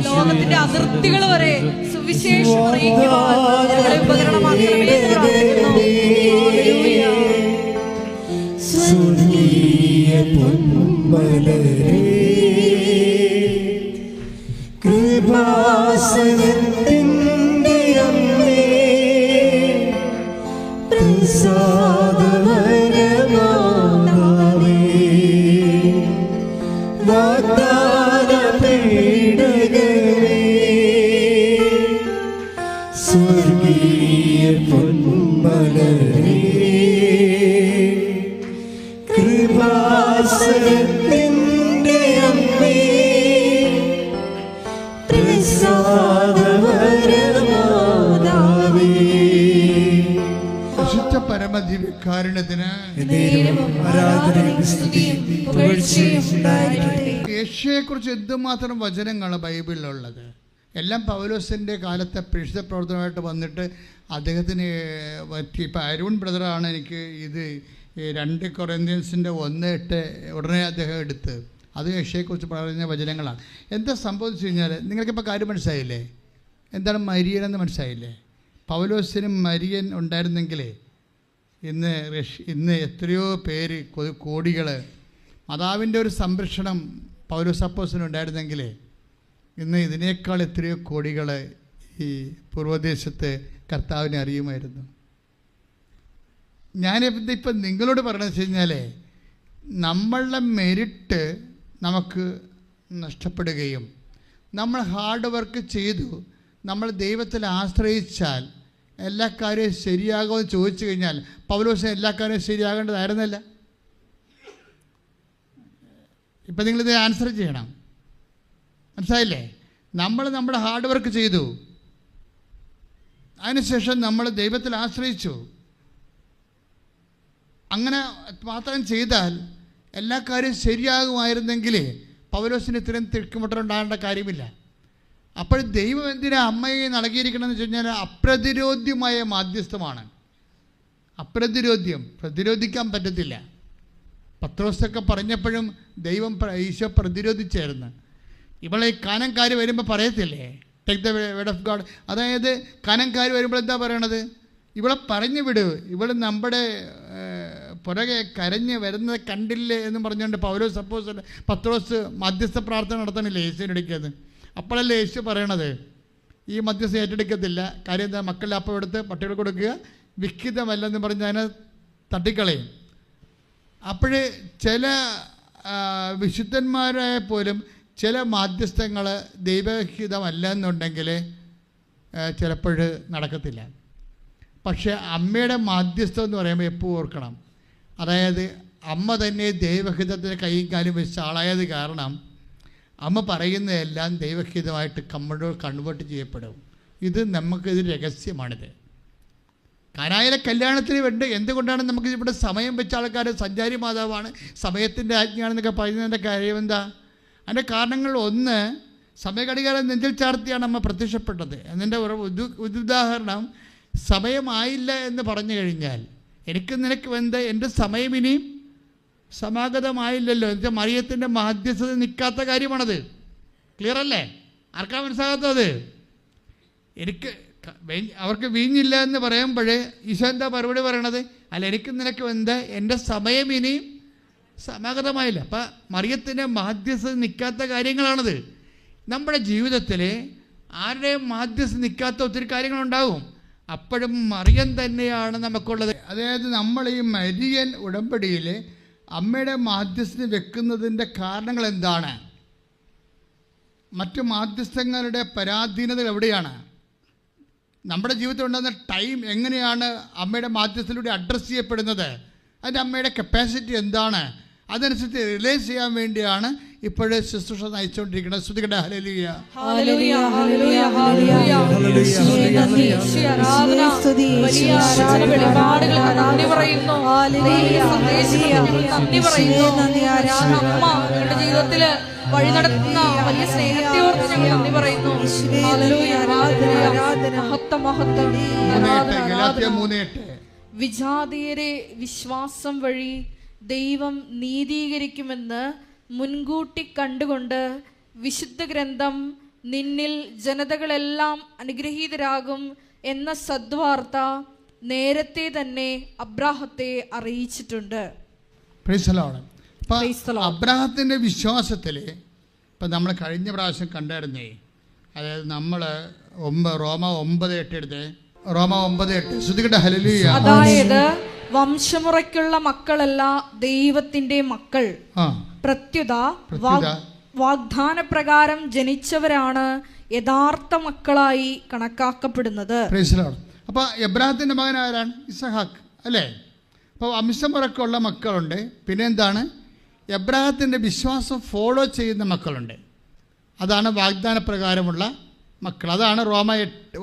ലോകത്തിന്റെ അതിർത്തികൾ വരെ സുവിശേഷം അറിയിക്കുവാൻ ഞങ്ങളെ ഉപകരണമാക്കണമേ എന്ന് പ്രാർത്ഥിക്കുന്നു. പരമദിവ്യകാരുണ്യത്തിന് യേശുവെക്കുറിച്ച് എന്തുമാത്രം വചനങ്ങളാണ് ബൈബിളിലുള്ളത്. എല്ലാം പൗലോസിൻ്റെ കാലത്തെ പ്രേക്ഷിത പ്രവർത്തനമായിട്ട് വന്നിട്ട് അദ്ദേഹത്തിന് പറ്റി. ഇപ്പം അരുൺ ബ്രദറാണ് എനിക്ക് ഇത് 2 കൊറിന്ത്യൻസിൻ്റെ 1:8 ഉടനെ അദ്ദേഹം എടുത്ത് അത് യേശുവെക്കുറിച്ച് പറയുന്ന വചനങ്ങളാണ്. എന്താ സംഭവിച്ചു കഴിഞ്ഞാൽ നിങ്ങൾക്കിപ്പോൾ കാര്യം മനസ്സിലായില്ലേ? എന്താണ് മരിയൻ എന്ന് മനസ്സിലായില്ലേ? പൗലോസിനും മരിയൻ ഉണ്ടായിരുന്നെങ്കിലേ ഇന്ന് എത്രയോ പേര് കോടികൾ മാതാവിൻ്റെ ഒരു സംരക്ഷണം പൗലോസ് അപ്പോസ്തലന് ഉണ്ടായിരുന്നെങ്കിലേ ഇന്ന് ഇതിനേക്കാൾ എത്രയോ കോടികൾ ഈ പൂർവ്വദേശത്ത് കർത്താവിനെ അറിയുമായിരുന്നു. ഞാനിപ്പം നിങ്ങളോട് പറഞ്ഞതെന്ന് വെച്ച് കഴിഞ്ഞാൽ നമ്മളുടെ മെരിറ്റ് നമുക്ക് നഷ്ടപ്പെടുകയും നമ്മൾ ഹാർഡ് വർക്ക് ചെയ്തു നമ്മൾ ദൈവത്തിൽ ആശ്രയിച്ചാൽ എല്ലാ കാര്യവും ശരിയാകുമെന്ന് ചോദിച്ചു കഴിഞ്ഞാൽ പൗലോസ് എല്ലാ കാര്യവും ശരിയാകേണ്ടതായിരുന്നല്ല. ഇപ്പം നിങ്ങളിത് ആൻസർ ചെയ്യണം. മനസ്സിലായില്ലേ? നമ്മുടെ ഹാർഡ് വർക്ക് ചെയ്തു, അതിനുശേഷം നമ്മൾ ദൈവത്തിൽ ആശ്രയിച്ചു. അങ്ങനെ മാത്രം ചെയ്താൽ എല്ലാ കാര്യവും ശരിയാകുമായിരുന്നെങ്കിൽ പൗലോസിന് ഇത്രയും തിക്കുമുട്ടലുണ്ടാകേണ്ട കാര്യമില്ല. അപ്പോൾ ദൈവം എന്തിനാ അമ്മയെ നൽകിയിരിക്കണമെന്ന് വെച്ച് കഴിഞ്ഞാൽ അപ്രതിരോധ്യമായ മാധ്യസ്ഥമാണ്. പ്രതിരോധിക്കാൻ പറ്റത്തില്ല. പത്രോസൊക്കെ പറഞ്ഞപ്പോഴും ഈശോ പ്രതിരോധിച്ചായിരുന്നു. ഇവളെ കാനംകാര് വരുമ്പോൾ പറയത്തില്ലേ, take the word of God. അതായത് കാനംകാര് വരുമ്പോൾ എന്താ പറയണത്? ഇവളെ പറഞ്ഞു വിട്, ഇവള് നമ്മുടെ പുറകെ കരഞ്ഞ് വരുന്നത് കണ്ടില്ലേ എന്ന് പറഞ്ഞുകൊണ്ട് പത്രോസ് മധ്യസ്ഥ പ്രാർത്ഥന നടത്തണില്ലേ യേശുവിൻ്റെ ഇടയ്ക്കത്? അപ്പോഴല്ലേ യേശു പറയണത് ഈ മധ്യസ്ഥ ഏറ്റെടുക്കത്തില്ല. കാര്യം എന്താ? മക്കളുടെ അപ്പം എടുത്ത് പട്ടികൾ കൊടുക്കുക, വിഹിതമല്ലെന്ന് പറഞ്ഞ് അതിനെ തട്ടിക്കളയും. അപ്പോൾ ചില വിശുദ്ധന്മാരായ പോലും ചില മാധ്യസ്ഥങ്ങൾ ദൈവഹിതമല്ല എന്നുണ്ടെങ്കിൽ ചിലപ്പോൾ നടക്കത്തില്ല. പക്ഷേ അമ്മയുടെ മാധ്യസ്ഥം എന്ന് പറയുമ്പോൾ എപ്പോഴും ഓർക്കണം, അതായത് അമ്മ തന്നെ ദൈവഹിതത്തിന് കൈയും കാലും വെച്ച ആളായത് കാരണം അമ്മ പറയുന്നതെല്ലാം ദൈവഹിതമായിട്ട് കൺവേർട്ട് ചെയ്യപ്പെടും. ഇത് രഹസ്യമാണിത്. കാനായിലെ കല്യാണത്തിന് വേണ്ടി എന്തുകൊണ്ടാണ് നമുക്ക് ഇവിടെ സമയം വെച്ച ആൾക്കാർ സഞ്ചാരി മാതാവാണ്, സമയത്തിൻ്റെ ആജ്ഞയാണെന്നൊക്കെ പറയുന്നതിൻ്റെ കാര്യം എന്താ? അതിൻ്റെ കാരണങ്ങൾ ഒന്ന്, സമയഘടികാരം നെഞ്ചിൽ ചാർത്തിയാണ് അമ്മ പ്രത്യക്ഷപ്പെട്ടത് എന്നതിൻ്റെ ഉദാഹരണം. സമയമായില്ല എന്ന് പറഞ്ഞു കഴിഞ്ഞാൽ എനിക്ക് നിനക്ക് എന്താ, എൻ്റെ സമയം ഇനിയും സമാഗതമായില്ലല്ലോ. എന്നുവെച്ചാൽ മറിയത്തിൻ്റെ മാധ്യസ്ഥത നിൽക്കാത്ത കാര്യമാണത്. ക്ലിയർ അല്ലേ? ആർക്കാ മനസ്സിലാകാത്തത്? അവർക്ക് വീഞ്ഞില്ല എന്ന് പറയുമ്പോഴേ ഈശോ എന്താ മറുപടി പറയണത്? അല്ല, എനിക്ക് നിനക്ക് എന്താ, എൻ്റെ സമയം ഇനിയും സമാഗതമായില്ല. അപ്പം മറിയത്തിൻ്റെ മാധ്യസ്ഥത നിൽക്കാത്ത കാര്യങ്ങളാണത്. നമ്മുടെ ജീവിതത്തിൽ ആരുടെയും മാധ്യസ്ഥത നിൽക്കാത്ത ഒത്തിരി കാര്യങ്ങളുണ്ടാകും. അപ്പോഴും മറിയം തന്നെയാണ് നമുക്കുള്ളത്. അതായത് നമ്മൾ ഈ മരിയൻ ഉടമ്പടിയിൽ അമ്മയുടെ മാധ്യസ്ഥത വെക്കുന്നതിൻ്റെ കാരണങ്ങൾ എന്താണ്? മറ്റു മാധ്യസ്ഥങ്ങളുടെ പരാധീനതകൾ എവിടെയാണ്? നമ്മുടെ ജീവിതത്തിൽ ഉണ്ടാകുന്ന ടൈം എങ്ങനെയാണ് അമ്മയുടെ മാധ്യസ്ഥയിലൂടെ അഡ്രസ്സ് ചെയ്യപ്പെടുന്നത്? അതിൻ്റെ അമ്മയുടെ കപ്പാസിറ്റി എന്താണ്? അതനുസരിച്ച് റിലൈസ് ചെയ്യാൻ വേണ്ടിയാണ് ഇപ്പോഴേ ശുശ്രൂഷ നയിച്ചുകൊണ്ടിരിക്കുന്നത്. ശ്രുതികട്ടെ ഹല്ലേലൂയ. Hallelujah, hallelujah, hallelujah. യേശുവേ നന്ദി, യേശുവേ ആരാധന. വലിയ ആരാധന വെളിപാടുകൾക്ക് നന്ദി പറയുന്നു. ദൈവിക സന്ദേശത്തിന് നന്ദി പറയുന്നു. ഞാൻ അമ്മ ഞങ്ങളുടെ ജീവിതത്തില് വഴി നടത്തുന്ന വലിയ സ്നേഹത്തെ ഓർത്ത് ഞങ്ങൾ നന്ദി പറയുന്നു. ഹല്ലേലൂയ, ആരാധന, മഹത്വം, മഹത്വം, ആരാധന. വിജാതീയരെ വിശ്വാസം വഴി ദൈവം നീതീകരിക്കുമെന്ന് മുൻകൂട്ടി കണ്ടുകൊണ്ട് വിശുദ്ധ ഗ്രന്ഥം നിന്നിൽ ജനതകളെല്ലാം അനുഗ്രഹീതരാകും എന്ന സദ്വാർത്ത നേരത്തെ തന്നെ അബ്രാഹത്തെ അറിയിച്ചിട്ടുണ്ട്. അബ്രാഹത്തിൻ്റെ വിശ്വാസത്തിൽ ഇപ്പം നമ്മൾ കഴിഞ്ഞ പ്രാവശ്യം കണ്ടായിരുന്നേ, അതായത് നമ്മൾ റോമ 9:8 എടുത്തേ. റോമ 9:8 ശ്രുതികട്ടെ ഹല്ലേലൂയ. അതായത് വംശമുറയ്ക്കുള്ള മക്കളല്ല ദൈവത്തിന്റെ മക്കൾ, പ്രത്യുത വാഗ്ദാന പ്രകാരം ജനിച്ചവരാണ് യഥാർത്ഥ മക്കളായി കണക്കാക്കപ്പെടുന്നത്. അപ്പൊ എബ്രാഹത്തിന്റെ മകൻ ആരാണ്? ഇസഹാക്ക് അല്ലേ? അപ്പോൾ വംശമുറക്കുള്ള മക്കളുണ്ട്. പിന്നെ എന്താണ്? എബ്രാഹത്തിന്റെ വിശ്വാസം ഫോളോ ചെയ്യുന്ന മക്കളുണ്ട്. അതാണ് വാഗ്ദാന പ്രകാരമുള്ള മക്കൾ. അതാണ് റോമ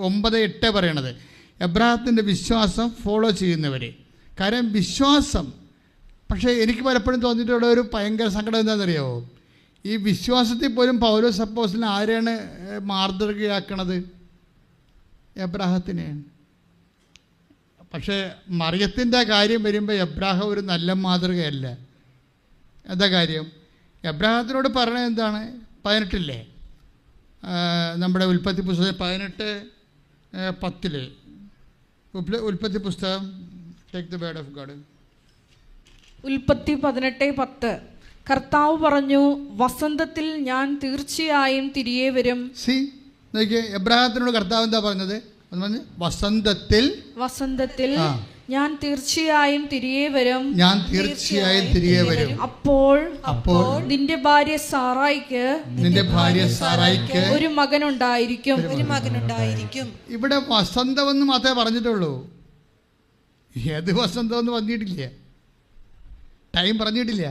9:8 പറയണത്. എബ്രാഹത്തിന്റെ വിശ്വാസം ഫോളോ ചെയ്യുന്നവർ. കാര്യം വിശ്വാസം. പക്ഷേ എനിക്ക് പലപ്പോഴും തോന്നിയിട്ടുള്ള ഒരു ഭയങ്കര സങ്കടം എന്താണെന്നറിയാമോ? ഈ വിശ്വാസത്തിൽ പോലും പൗലോസ് അപ്പോസ്തലൻ ആരെയാണ് മാതൃകയാക്കണത്? എബ്രാഹത്തിനെയാണ്. പക്ഷേ മറിയത്തിൻ്റെ കാര്യം വരുമ്പോൾ എബ്രാഹം ഒരു നല്ല മാതൃകയല്ല. എന്താ കാര്യം? എബ്രാഹത്തിനോട് പറയണത് എന്താണ്? 18 നമ്മുടെ ഉൽപ്പത്തി പുസ്തകം 18:10 ഉൽപ്പത്തി പുസ്തകം. Take the word of God. ഉൽപ്പത്തി 18:10 കർത്താവ് പറഞ്ഞു, വസന്തത്തിൽ ഞാൻ തീർച്ചയായും തിരികെ വരും. നോക്കിയേ, എബ്രാഹത്തിനോട് കർത്താവ് എന്താ പറഞ്ഞത്? വസന്തത്തിൽ ഞാൻ തീർച്ചയായും തിരികെ വരും. ഞാൻ തീർച്ചയായും തിരികെ വരും. അപ്പോൾ നിന്റെ ഭാര്യ സാറായിക്ക് ഒരു മകനുണ്ടായിരിക്കും. ഇവിടെ വസന്തമെന്ന് മാത്രമേ പറഞ്ഞിട്ടുള്ളൂ. ഏത് വസന്തമെന്ന് പറഞ്ഞിട്ടില്ല. ടൈം പറഞ്ഞിട്ടില്ല.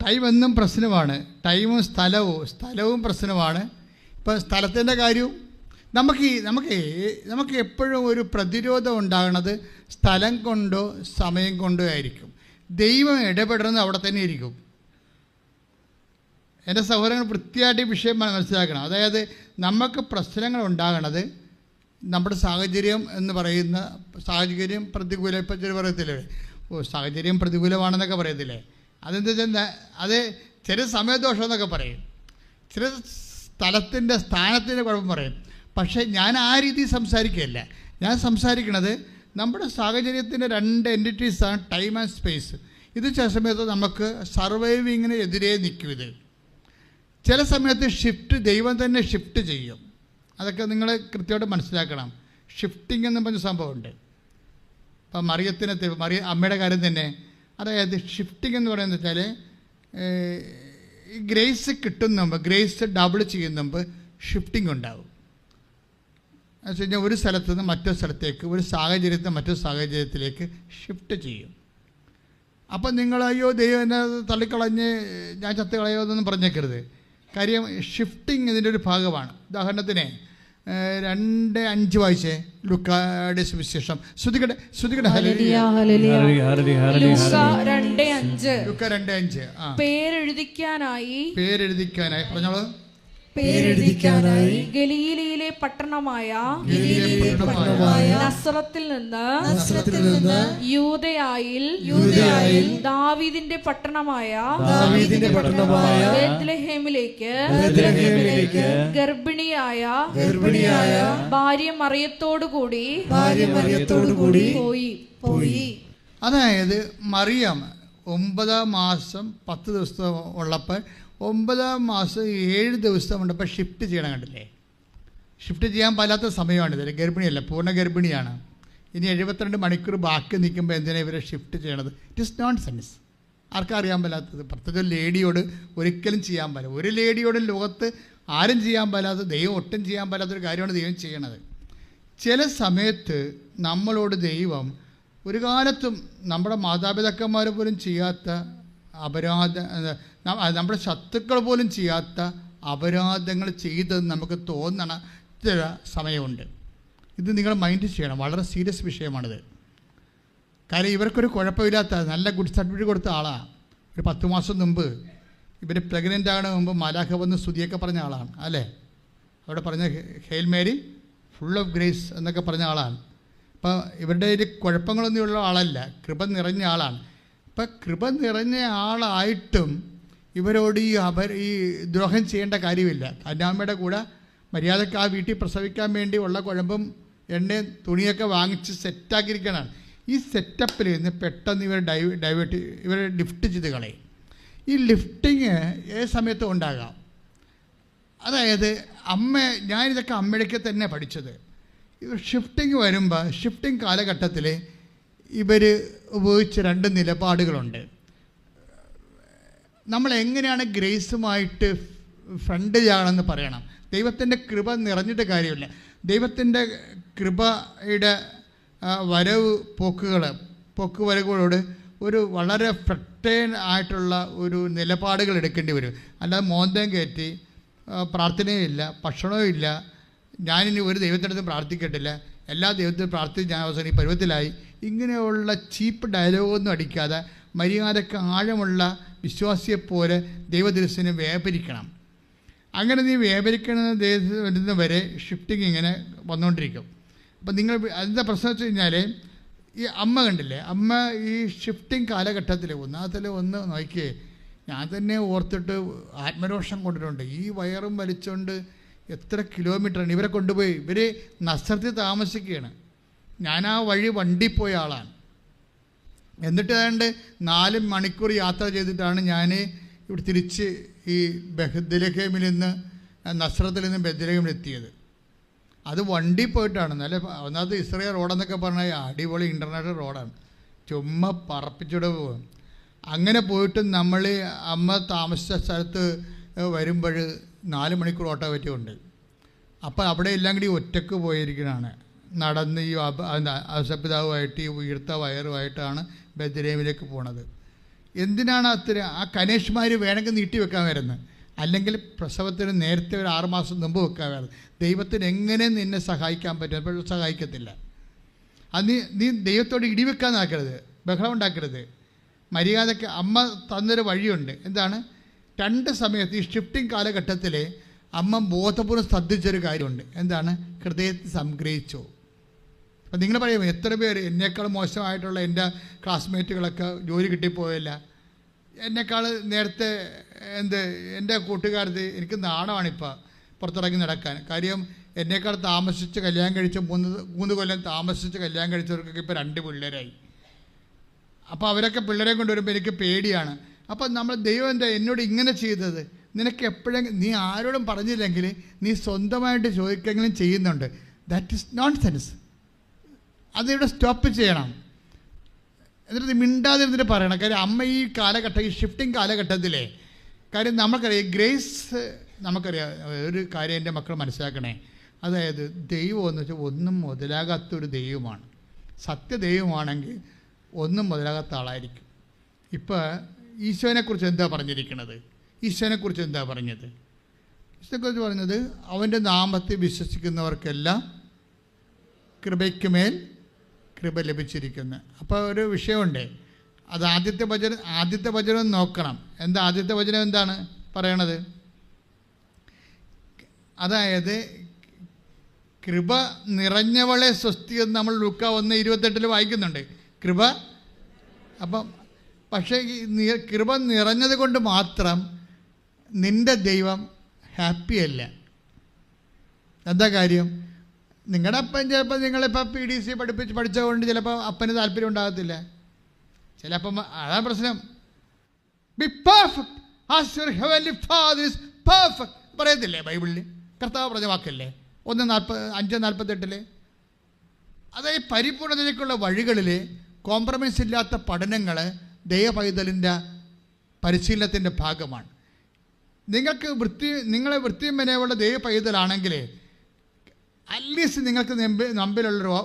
ടൈം എന്നും പ്രശ്നമാണ്. ടൈമും സ്ഥലവും പ്രശ്നമാണ്. ഇപ്പം സ്ഥലത്തിൻ്റെ കാര്യവും നമുക്ക് എപ്പോഴും ഒരു പ്രതിരോധം ഉണ്ടാകുന്നത് സ്ഥലം കൊണ്ടോ സമയം കൊണ്ടോ ആയിരിക്കും. ദൈവം ഇടപെടുന്നത് അവിടെ തന്നെ ഇരിക്കും. എൻ്റെ സഹോദരങ്ങൾ വൃത്തിയായിട്ട് ഈ വിഷയം മനസ്സിലാക്കണം. അതായത് നമുക്ക് പ്രശ്നങ്ങൾ ഉണ്ടാകണത് നമ്മുടെ സാഹചര്യം എന്ന് പറയുന്ന സാഹചര്യം പ്രതികൂല. ഇപ്പം പറയത്തില്ലേ, സാഹചര്യം പ്രതികൂലമാണെന്നൊക്കെ പറയത്തില്ലേ? അതെന്താ വെച്ചാൽ അത് ചില സമയദോഷം എന്നൊക്കെ പറയും, ചില സ്ഥലത്തിൻ്റെ സ്ഥാനത്തിൻ്റെ കുഴപ്പം പറയും. പക്ഷേ ഞാൻ ആ രീതിയിൽ സംസാരിക്കുകയല്ല. ഞാൻ സംസാരിക്കുന്നത് നമ്മുടെ സാഹചര്യത്തിൻ്റെ 2 എൻറ്റിറ്റീസാണ് ടൈം ആൻഡ് സ്പേസ്. ഇത് ചില സമയത്ത് നമുക്ക് സർവൈവിങ്ങിന് എതിരെ നിൽക്കും. ഇത് ചില സമയത്ത് ദൈവം തന്നെ ഷിഫ്റ്റ് ചെയ്യും. അതൊക്കെ നിങ്ങൾ കൃത്യമായിട്ട് മനസ്സിലാക്കണം. ഷിഫ്റ്റിംഗ് എന്ന് പറഞ്ഞ സംഭവമുണ്ട്. ഇപ്പം അമ്മയുടെ കാര്യം തന്നെ. അതായത് ഷിഫ്റ്റിംഗ് എന്ന് പറയുന്നത് വെച്ചാൽ ഗ്രേസ് കിട്ടുന്ന ഗ്രേസ് ഡബിൾ ചെയ്യുന്ന ഷിഫ്റ്റിംഗ് ഉണ്ടാവും. എന്ന് വെച്ച് കഴിഞ്ഞാൽ ഒരു സ്ഥലത്ത് നിന്ന് മറ്റൊരു സ്ഥലത്തേക്ക്, ഒരു സാഹചര്യത്തിൽ മറ്റൊരു സാഹചര്യത്തിലേക്ക് ഷിഫ്റ്റ് ചെയ്യും. അപ്പം നിങ്ങൾ അയ്യോ ദൈവം എന്നെ തള്ളിക്കളഞ്ഞ് ഞാൻ ചത്ത് കളയോ എന്നൊന്നും പറഞ്ഞേക്കരുത്. കാര്യം ഷിഫ്റ്റിംഗ് ഇതിൻ്റെ ഒരു ഭാഗമാണ്. ഉദാഹരണത്തിന് 2:5 വായിച്ചേ, ലൂക്കായുടെ സുവിശേഷം. ശ്രുതികട്ടെ ഹല്ലേലൂയ. ലൂക്കാ 2:5 പേരെഴുതിക്കാനായി പറഞ്ഞോളൂ. ഗലീലയിലെ പട്ടണമായ നസറത്തിൽ നിന്ന് യൂദയായിൽ ദാവീദിന്റെ പട്ടണമായ ബേത്ലഹേമിലേക്ക് ഗർഭിണിയായ ഭാര്യ മറിയത്തോടുകൂടി പോയി. അതായത് മറിയം 9 മാസം 10 ദിവസം ഉള്ളപ്പോൾ 9 മാസം 7 ദിവസം ഉണ്ടപ്പോൾ ഷിഫ്റ്റ് ചെയ്യണം. കണ്ടില്ലേ? ഷിഫ്റ്റ് ചെയ്യാൻ പറ്റാത്ത സമയമാണിത്. ഗർഭിണിയല്ല, പൂർണ്ണ ഗർഭിണിയാണ്. ഇനി 72 മണിക്കൂർ ബാക്കി നിൽക്കുമ്പോൾ എന്തിനാണ് ഇവരെ ഷിഫ്റ്റ് ചെയ്യണത്? It is known sense. ആർക്കും അറിയാൻ പറ്റാത്തത്. പ്രത്യേകിച്ച് ലേഡിയോട് ഒരിക്കലും ചെയ്യാൻ പറ്റില്ല. ഒരു ലേഡിയോടും ലോകത്ത് ആരും ചെയ്യാൻ പറ്റാത്ത, ദൈവം ഒട്ടും ചെയ്യാൻ പറ്റാത്തൊരു കാര്യമാണ് ദൈവം ചെയ്യണത്. ചില സമയത്ത് നമ്മളോട് ദൈവം ഒരു കാലത്തും നമ്മുടെ മാതാപിതാക്കന്മാർ പോലും ചെയ്യാത്ത നമ്മുടെ ശത്രുക്കൾ പോലും ചെയ്യാത്ത അപരാധങ്ങൾ ചെയ്തെന്ന് നമുക്ക് തോന്നണ ചില സമയമുണ്ട്. ഇത് നിങ്ങൾ മൈൻഡ് ചെയ്യണം, വളരെ സീരിയസ് വിഷയമാണിത്. കാര്യം ഇവർക്കൊരു കുഴപ്പമില്ലാത്ത നല്ല ഗുഡ് സർട്ടിഫിക്കറ്റ് കൊടുത്ത ആളാണ്. ഒരു 10 മാസം മുമ്പ് ഇവർ പ്രഗ്നൻ്റ് ആകണ മുമ്പ് മാലാഖ വന്ന് സ്തുതിയൊക്കെ പറഞ്ഞ ആളാണ് അല്ലേ. അവിടെ പറഞ്ഞ hail Mary full of grace എന്നൊക്കെ പറഞ്ഞ ആളാണ്. അപ്പോൾ ഇവരുടെ ഒരു കുഴപ്പങ്ങളൊന്നുമുള്ള ആളല്ല, കൃപ നിറഞ്ഞ ആളാണ്. അപ്പം കൃപ നിറഞ്ഞ ആളായിട്ടും ഇവരോട് ഈ ദ്രോഹം ചെയ്യേണ്ട കാര്യമില്ല. കന്യാമ്മയുടെ കൂടെ മര്യാദയ്ക്ക് ആ വീട്ടിൽ പ്രസവിക്കാൻ വേണ്ടി ഉള്ള കുഴമ്പും എണ്ണയും തുണിയൊക്കെ വാങ്ങിച്ച് സെറ്റാക്കിയിരിക്കണം. ഈ സെറ്റപ്പിൽ നിന്ന് പെട്ടെന്ന് ഇവർ ലിഫ്റ്റ് ചെയ്ത് കളയും. ഈ ലിഫ്റ്റിങ് ഏത് സമയത്തും ഉണ്ടാകാം. അതായത് ഞാനിതൊക്കെ അമ്മയ്ക്ക് തന്നെ പഠിച്ചത്. ഇവർ ഷിഫ്റ്റിങ് വരുമ്പോൾ, ഷിഫ്റ്റിംഗ് കാലഘട്ടത്തിൽ ഇവർ ഉപയോഗിച്ച 2 നിലപാടുകളുണ്ട്. നമ്മൾ എങ്ങനെയാണ് ഗ്രേസുമായിട്ട് ഫ്രണ്ട് ചെയ്യാണെന്ന് പറയണം. ദൈവത്തിൻ്റെ കൃപ നിറഞ്ഞിട്ട് കാര്യമില്ല. ദൈവത്തിൻ്റെ കൃപയുടെ പോക്കുവരവുകളോട് ഒരു വളരെ ഫ്രട്ടേൺ ആയിട്ടുള്ള ഒരു നിലപാടുകൾ എടുക്കേണ്ടി വരും. അല്ലാതെ മോന്തം കയറ്റി പ്രാർത്ഥനയും ഇല്ല, ഭക്ഷണവും ഇല്ല, ഞാനിനി ഒരു ദൈവത്തിനടുത്ത് പ്രാർത്ഥിക്കട്ടില്ല, എല്ലാ ദൈവത്തിനും പ്രാർത്ഥിച്ച് ഞാൻ അവസാനം ഈ പരുവത്തിലായി, ഇങ്ങനെയുള്ള ചീപ്പ് ഡയലോഗൊന്നും അടിക്കാതെ മര്യാദയ്ക്ക് ആഴമുള്ള വിശ്വാസിയെപ്പോലെ ദൈവദിവസനെ വ്യാപരിക്കണം. അങ്ങനെ നീ വ്യാപരിക്കുന്ന വരെ ഷിഫ്റ്റിംഗ് ഇങ്ങനെ വന്നുകൊണ്ടിരിക്കും. അപ്പം നിങ്ങൾ അതിൻ്റെ പ്രശ്നം വെച്ച് കഴിഞ്ഞാൽ ഈ അമ്മ കണ്ടില്ലേ, അമ്മ ഈ ഷിഫ്റ്റിംഗ് കാലഘട്ടത്തിൽ ഒന്ന് നോക്കിയേ, ഞാൻ തന്നെ ഓർത്തിട്ട് ആത്മരോഷം കൊണ്ടിട്ടുണ്ട്. ഈ വയറും വലിച്ചുകൊണ്ട് എത്ര കിലോമീറ്ററാണ് ഇവരെ കൊണ്ടുപോയി. ഇവർ നസ്രത്തിൽ താമസിക്കുകയാണ്. ഞാൻ ആ വഴി വണ്ടി പോയ ആളാണ്. എന്നിട്ട് ഏതാണ്ട് 4 മണിക്കൂർ യാത്ര ചെയ്തിട്ടാണ് ഞാൻ ഇവിടെ തിരിച്ച് ഈ ബെത്ലഹേമിൽ നിന്ന് നസ്രത്തിൽ നിന്ന് ബെത്ലഹേമിൽ എത്തിയത്. അത് വണ്ടി പോയിട്ടാണ്. നല്ല ഒന്നാമത് ഇസ്രായേൽ റോഡെന്നൊക്കെ പറഞ്ഞാൽ അടിപൊളി ഇൻ്റർനാഷണൽ റോഡാണ്, ചുമ്മാ പറപ്പിച്ചിട്ട് പോകും. അങ്ങനെ പോയിട്ട് നമ്മൾ അമ്മ താമസിച്ച സ്ഥലത്ത് വരുമ്പോൾ 4 മണിക്കൂർ ഓട്ടോ പറ്റിയുണ്ട്. അപ്പോൾ അവിടെ എല്ലാം കൂടി ഒറ്റക്ക് പോയിരിക്കുന്നതാണ്. നടന്ന് ഈ അസപിതാവുമായിട്ട് ഈ ഉയർത്ത വയറുമായിട്ടാണ് ബെത്ലഹേമിലേക്ക് പോണത്. എന്തിനാണ് ആ കനേഷ്മാർ വേണമെങ്കിൽ നീട്ടി വെക്കാൻ വരുന്നത്, അല്ലെങ്കിൽ പ്രസവത്തിന് നേരത്തെ ഒരു 6 മാസം മുമ്പ് വെക്കാൻ വരുന്നത്. ദൈവത്തിന് എങ്ങനെ നിന്നെ സഹായിക്കാൻ പറ്റും? എപ്പോഴും സഹായിക്കത്തില്ല. അത് നീ ദൈവത്തോട് ഇടിവെക്കാൻ നോക്കരുത്, ബഹളം ഉണ്ടാക്കരുത്. മര്യാദയ്ക്ക് അമ്മ തന്നൊരു വഴിയുണ്ട്. എന്താണ്? 2 സമയത്ത് ഈ ഷിഫ്റ്റിംഗ് കാലഘട്ടത്തിൽ അമ്മ ബോധപൂർവ്വം ശ്രദ്ധിച്ചൊരു കാര്യമുണ്ട്. എന്താണ്? ഹൃദയത്തിൽ സംഗ്രഹിച്ചു. അപ്പം നിങ്ങൾ പറയുമോ, എത്ര പേര് എന്നേക്കാൾ മോശമായിട്ടുള്ള എൻ്റെ ക്ലാസ്മേറ്റുകളൊക്കെ ജോലി കിട്ടിപ്പോയില്ല, എന്നേക്കാൾ നേരത്തെ എൻ്റെ കൂട്ടുകാരത്ത് എനിക്ക് നാണമാണിപ്പോൾ പുറത്തിറങ്ങി നടക്കാൻ. കാര്യം എന്നേക്കാൾ താമസിച്ച് കല്യാണം കഴിച്ച 3 കൊല്ലം താമസിച്ച് കല്യാണം കഴിച്ചവർക്കൊക്കെ ഇപ്പോൾ 2 പിള്ളേരായി. അപ്പോൾ അവരൊക്കെ പിള്ളേരെ കൊണ്ടുവരുമ്പോൾ എനിക്ക് പേടിയാണ്. അപ്പം നമ്മൾ ദൈവം എന്നോട് ഇങ്ങനെ ചെയ്തത്, നിനക്ക് എപ്പോഴെങ്കിലും നീ ആരോടും പറഞ്ഞില്ലെങ്കിൽ നീ സ്വന്തമായിട്ട് ചോദിക്കെങ്കിലും ചെയ്യുന്നുണ്ട്. That is known sense. അതിവിടെ സ്റ്റോപ്പ് ചെയ്യണം. എന്നിട്ട് മിണ്ടാതിരുന്നിട്ട് പറയണം. കാര്യം അമ്മ ഈ കാലഘട്ടം, ഈ ഷിഫ്റ്റിംഗ് കാലഘട്ടത്തിലെ കാര്യം നമുക്കറിയാം. ഗ്രേസ് നമുക്കറിയാം. ഒരു കാര്യം എൻ്റെ മക്കൾ മനസ്സിലാക്കണേ, അതായത് ദൈവം എന്ന് വെച്ചാൽ ഒന്നും മുതലാകാത്തൊരു ദൈവമാണ്. സത്യദൈവമാണെങ്കിൽ ഒന്നും മുതലാകാത്ത ആളായിരിക്കും. ഇപ്പോൾ ഈശോനെക്കുറിച്ച് എന്താ പറഞ്ഞിരിക്കുന്നത്? ഈശോനെക്കുറിച്ച് എന്താ പറഞ്ഞത്? ഈശോയെക്കുറിച്ച് പറഞ്ഞത് അവൻ്റെ നാമത്തിൽ വിശ്വസിക്കുന്നവർക്കെല്ലാം കൃപയ്ക്കുമേൽ കൃപ ലഭിച്ചിരിക്കുന്നു. അപ്പോൾ ഒരു വിഷയമുണ്ട്. അത് ആദ്യത്തെ വചനം നോക്കണം. എന്താ ആദ്യത്തെ വചനം? എന്താണ് പറയണത്? അതായത് കൃപ നിറഞ്ഞവളെ സ്വസ്തി എന്ന് നമ്മൾ ലൂക്ക 1:28 വായിക്കുന്നുണ്ട്. കൃപ. അപ്പം പക്ഷേ കൃപ നിറഞ്ഞത് കൊണ്ട് മാത്രം നിൻ്റെ ദൈവം ഹാപ്പിയല്ല. എന്താ കാര്യം? നിങ്ങളുടെ അപ്പൻ ചിലപ്പോൾ നിങ്ങളിപ്പോൾ PDC പഠിച്ചതുകൊണ്ട് ചിലപ്പോൾ അപ്പന് താല്പര്യം ഉണ്ടാകത്തില്ല. ചിലപ്പം അതാണ് പ്രശ്നം. B perfect as your heavenly father is perfect പറയത്തില്ലേ ബൈബിളിൽ? കർത്താവ് പറഞ്ഞ വാക്കല്ലേ 1:5-48. അതായത് പരിപൂർണതയിലേക്കുള്ള വഴികളിൽ കോംപ്രമൈസ് ഇല്ലാത്ത പഠനങ്ങൾ ദൈവപൈതലിൻ്റെ പരിശീലനത്തിൻ്റെ ഭാഗമാണ്. നിങ്ങളെ വൃത്തിയും വിനയമുള്ള ദൈവപൈതലാണെങ്കിൽ അറ്റ്ലീസ്റ്റ് നിങ്ങൾക്ക്